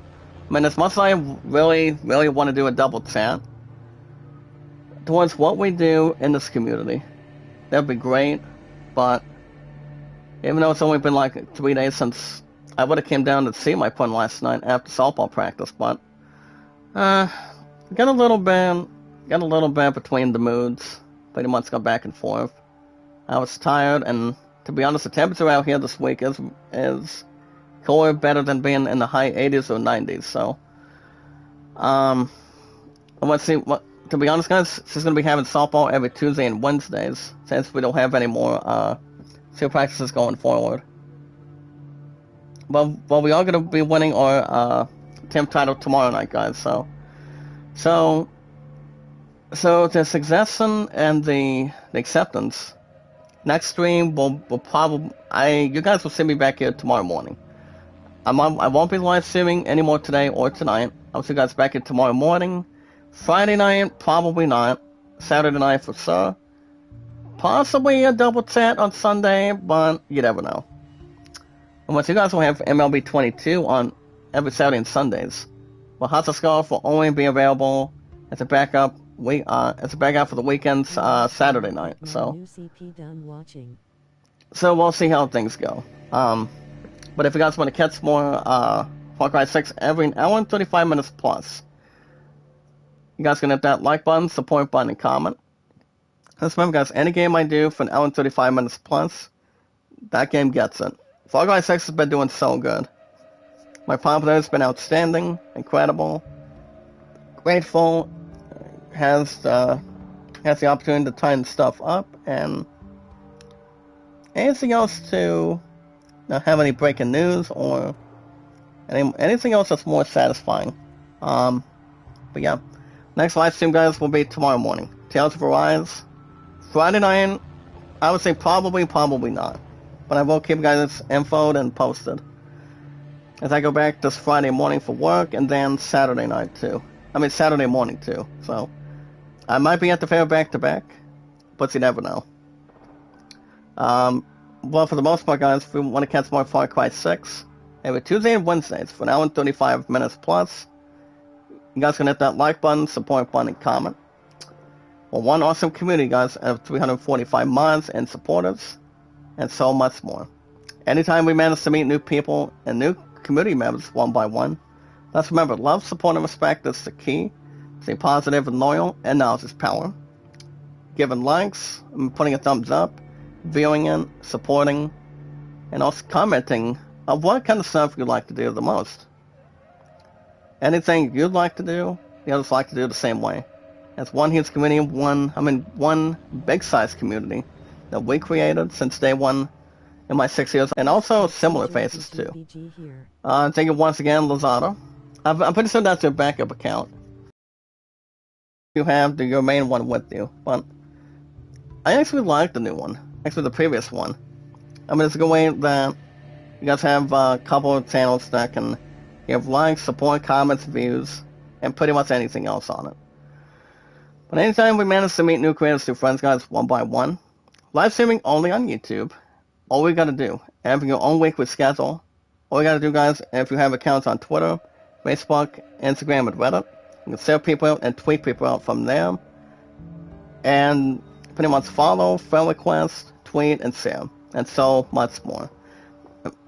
I mean, as much as I really want to do a double chat towards what we do in this community, that'd be great. But even though it's only been like 3 days since I would have came down to see my son last night after softball practice, but got a little bit between the moods. Pretty much got back and forth. I was tired, and to be honest, the temperature out here this week is cooler, better than being in the high 80s or 90s. So, let's see. To be honest, guys, she's gonna be having softball every Tuesday and Wednesdays since we don't have any more field practices going forward. But we are gonna be winning our team title tomorrow night, guys. So the suggestion and the acceptance. Next stream will probably you guys will see me back here tomorrow morning. I won't be live streaming anymore today or tonight. I'll see you guys back here tomorrow morning. Friday night, probably not. Saturday night for sure. Possibly a double chat on Sunday, but you never know. And once you guys will have MLB 22 on every Saturday and Sundays. But House of Scarf will only be available as a backup for the weekends Saturday night. So we'll see how things go. But if you guys want to catch more Far Cry 6 every hour and 35 minutes plus, you guys can hit that like button, support button, and comment. Just remember, guys, any game I do for an hour and 35 minutes plus, that game gets it. Far Cry 6 has been doing so good. My popularity has been outstanding, incredible, grateful, has the opportunity to tighten stuff up, and anything else to not have any breaking news or anything else that's more satisfying. But yeah, next live stream, guys, will be tomorrow morning. Tales of Arise. Friday night, I would say probably not. But I will keep you guys infoed and posted as I go back this Friday morning for work, and then Saturday night too. I mean Saturday morning too. So I might be at the fair back to back, but you never know. Well, for the most part, guys, if we want to catch more Far Cry 6, every Tuesday and Wednesdays for an hour and 35 minutes plus. You guys can hit that like button, support button, and comment. Well, one awesome community, guys, of 345 mods and supporters, and so much more. Anytime we manage to meet new people and new community members one by one, let's remember, love, support, and respect is the key. Stay positive and loyal, and knowledge is power. Giving likes, putting a thumbs up, viewing it, supporting, and also commenting of what kind of stuff you'd like to do the most. Anything you'd like to do, the others like to do the same way. It's one huge community, one big-sized community that we created since day one in my 6 years, and also similar faces too. Thank you once again, Lazada. I'm pretty sure that's your backup account. You have your main one with you, but I actually like the new one. Actually, the previous one. I mean, it's a good way that you guys have a couple of channels that can give likes, support, comments, views, and pretty much anything else on it. But anytime we manage to meet new creators through friends, guys, one by one, live streaming only on YouTube, all we gotta do, having your own weekly schedule, all we gotta do, guys, if you have accounts on Twitter, Facebook, Instagram, and Reddit, you can save people out and tweet people out from there, and pretty much follow, friend request, tweet, and share, and so much more.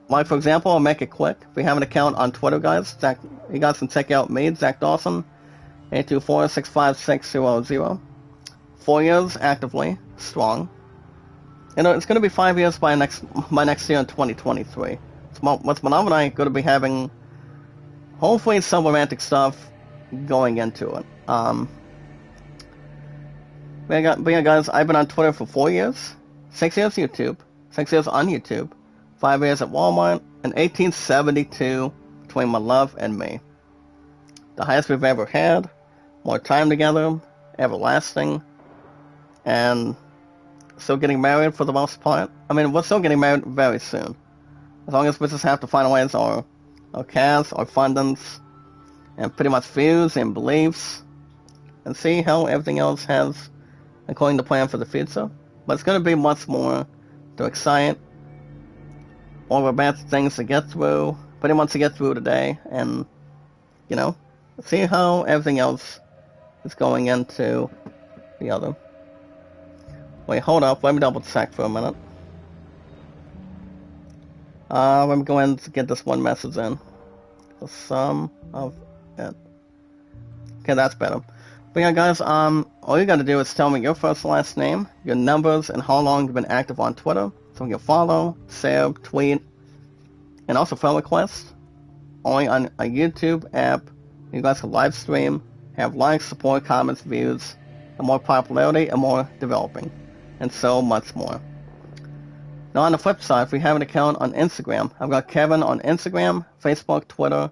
Like, for example, I'll make it quick. If you have an account on Twitter, guys, you guys can check out me, Zach Dawson, 824-656-00. 4 years actively, strong. You know, it's going to be 5 years by my next year in 2023. What's my mom and I going to be having, hopefully, some romantic stuff going into it. But yeah, guys, I've been on Twitter for 4 years, 6 years YouTube, 6 years on YouTube, 5 years at Walmart, and 1872 between my love and me. The highest we've ever had, more time together, everlasting, and still getting married for the most part. I mean, we're still getting married very soon. As long as we just have to finalize our casts, our fundings, and pretty much views and beliefs, and see how everything else has according to plan for the future. But it's going to be much more to excite, all the bad things to get through, pretty much to get through today, and, you know, see how everything else is going into the other. Wait, hold up, let me double check for a minute. Let me go in to get this one message in. The sum of it. Okay, that's better. But yeah, guys, all you gotta do is tell me your first and last name, your numbers, and how long you've been active on Twitter. So you can follow, share, tweet, and also friend request. Only on a YouTube app, you guys can live stream, have likes, support, comments, views, and more popularity and more developing, and so much more. Now on the flip side, if we have an account on Instagram, I've got Kevin on Instagram, Facebook, Twitter,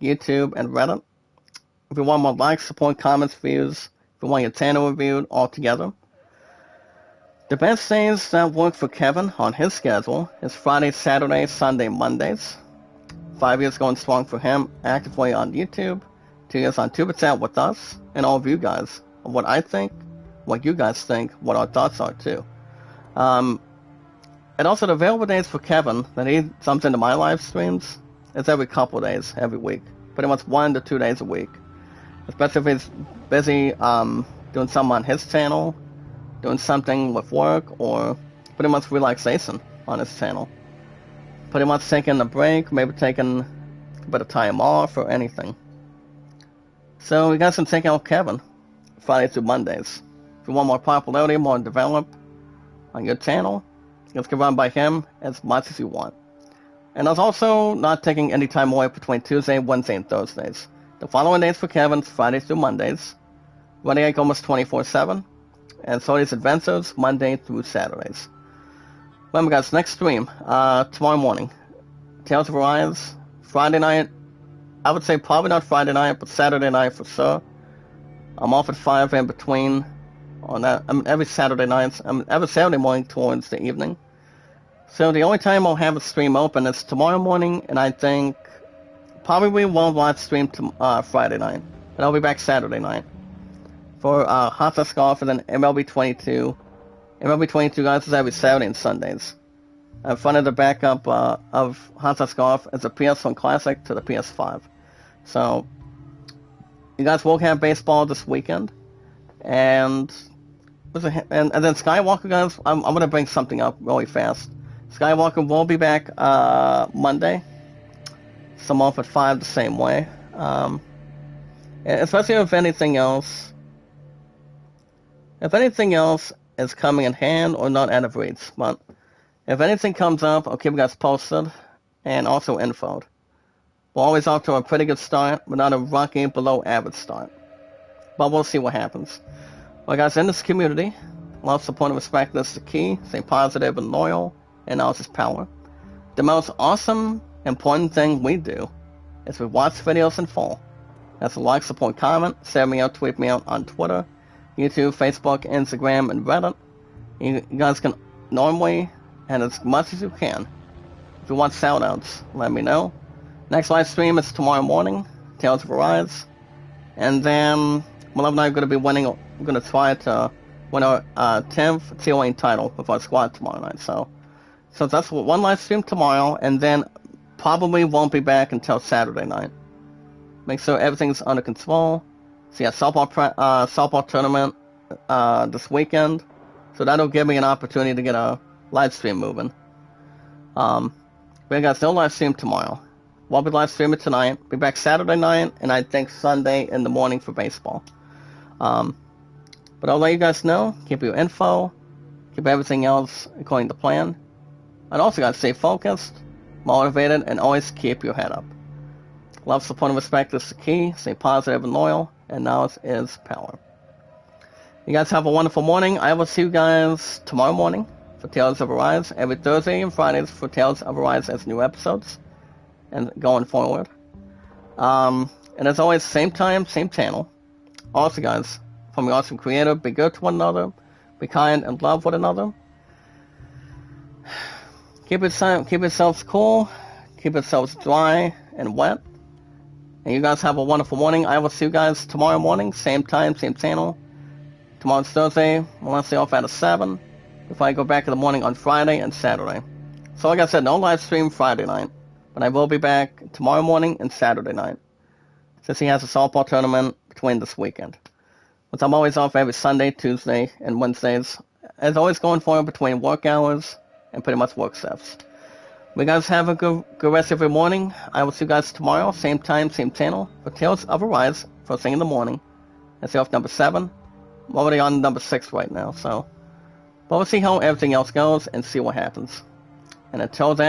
YouTube, and Reddit. If you want more likes, support, comments, views, if you want your channel reviewed all together. The best days that work for Kevin on his schedule is Friday, Saturday, Sunday, Mondays. 5 years going strong for him, actively on YouTube. 2 years on Tuber Chat with us, and all of you guys. What I think, what you guys think, what our thoughts are too. And also the available days for Kevin that he jumps into my live streams is every couple days, every week. Pretty much 1 to 2 days a week. Especially if he's busy doing something on his channel, doing something with work, or pretty much relaxation on his channel. Pretty much taking a break, maybe taking a bit of time off or anything. So you guys can check out Kevin Friday through Mondays. If you want more popularity, more develop on your channel, you can run by him as much as you want. And I was also not taking any time away between Tuesday, Wednesday, and Thursdays. The following days for Kevin's Fridays through Mondays, running like almost 24/7, and so his adventures Monday through Saturdays. Remember guys, next stream, tomorrow morning, Tales of Arise. Friday night, I would say probably not Friday night, but Saturday night for sure. I'm off at 5 in between on that. Every Saturday night. Every Saturday morning towards the evening. So the only time I'll have a stream open is tomorrow morning, and I think probably we won't live stream to Friday night. But I'll be back Saturday night for Hot Sauce Golf and then MLB 22. MLB 22 guys is every Saturday and Sundays. I've funded the backup of Hot Sauce Golf as a PS1 Classic to the PS5. So you guys will have baseball this weekend, and then Skywalker guys, I'm gonna bring something up really fast. Skywalker will be back Monday. So I'm off at 5 the same way. Especially if anything else is coming in hand or not out of reach. But if anything comes up, I'll keep you guys posted and also infoed. We're always off to a pretty good start, but not a rocky below average start. But we'll see what happens. Well guys, in this community, love, support, and respect is the key. Stay positive and loyal, and knowledge is power. The most awesome, important thing we do is we watch videos in full. That's a like, support, comment, share me out, tweet me out on Twitter, YouTube, Facebook, Instagram, and Reddit. You guys can normally, and as much as you can, if you want shoutouts, let me know. Next live stream is tomorrow morning, Tales of Arise. And then, Love and I are going to be winning, we're going to try to win our 10th TOA title with our squad tomorrow night. So that's one live stream tomorrow, and then probably won't be back until Saturday night. Make sure everything's under control. So yeah, softball tournament this weekend. So that'll give me an opportunity to get a live stream moving. But guys, no live stream tomorrow. Won't be live streaming tonight. Be back Saturday night, and I think Sunday in the morning for baseball. But I'll let you guys know. Keep your info. Keep everything else according to plan. And also, guys, stay focused, motivated, and always keep your head up. Love, support, and respect is the key. Stay positive and loyal, and knowledge is power. You guys have a wonderful morning. I will see you guys tomorrow morning for Tales of Arise. Every Thursday and Fridays for Tales of Arise as new episodes. And going forward. And as always, same time, same channel. Also, guys, from the awesome creator, be good to one another. Be kind and love one another. Keep yourselves cool. Keep yourselves dry and wet. And you guys have a wonderful morning. I will see you guys tomorrow morning. Same time, same channel. Tomorrow's Thursday. We'll stay off at 7. Before I go back in the morning on Friday and Saturday. So like I said, no live stream Friday night. But I will be back tomorrow morning and Saturday night. Since he has a softball tournament between this weekend. But I'm always off every Sunday, Tuesday, and Wednesdays. As always going forward between work hours and pretty much work shifts. You guys have a good rest of your morning. I will see you guys tomorrow, same time, same channel, for Tales of Arise, first thing in the morning. Let's see off number 7. I'm already on number 6 right now, so. But we'll see how everything else goes and see what happens. And until then,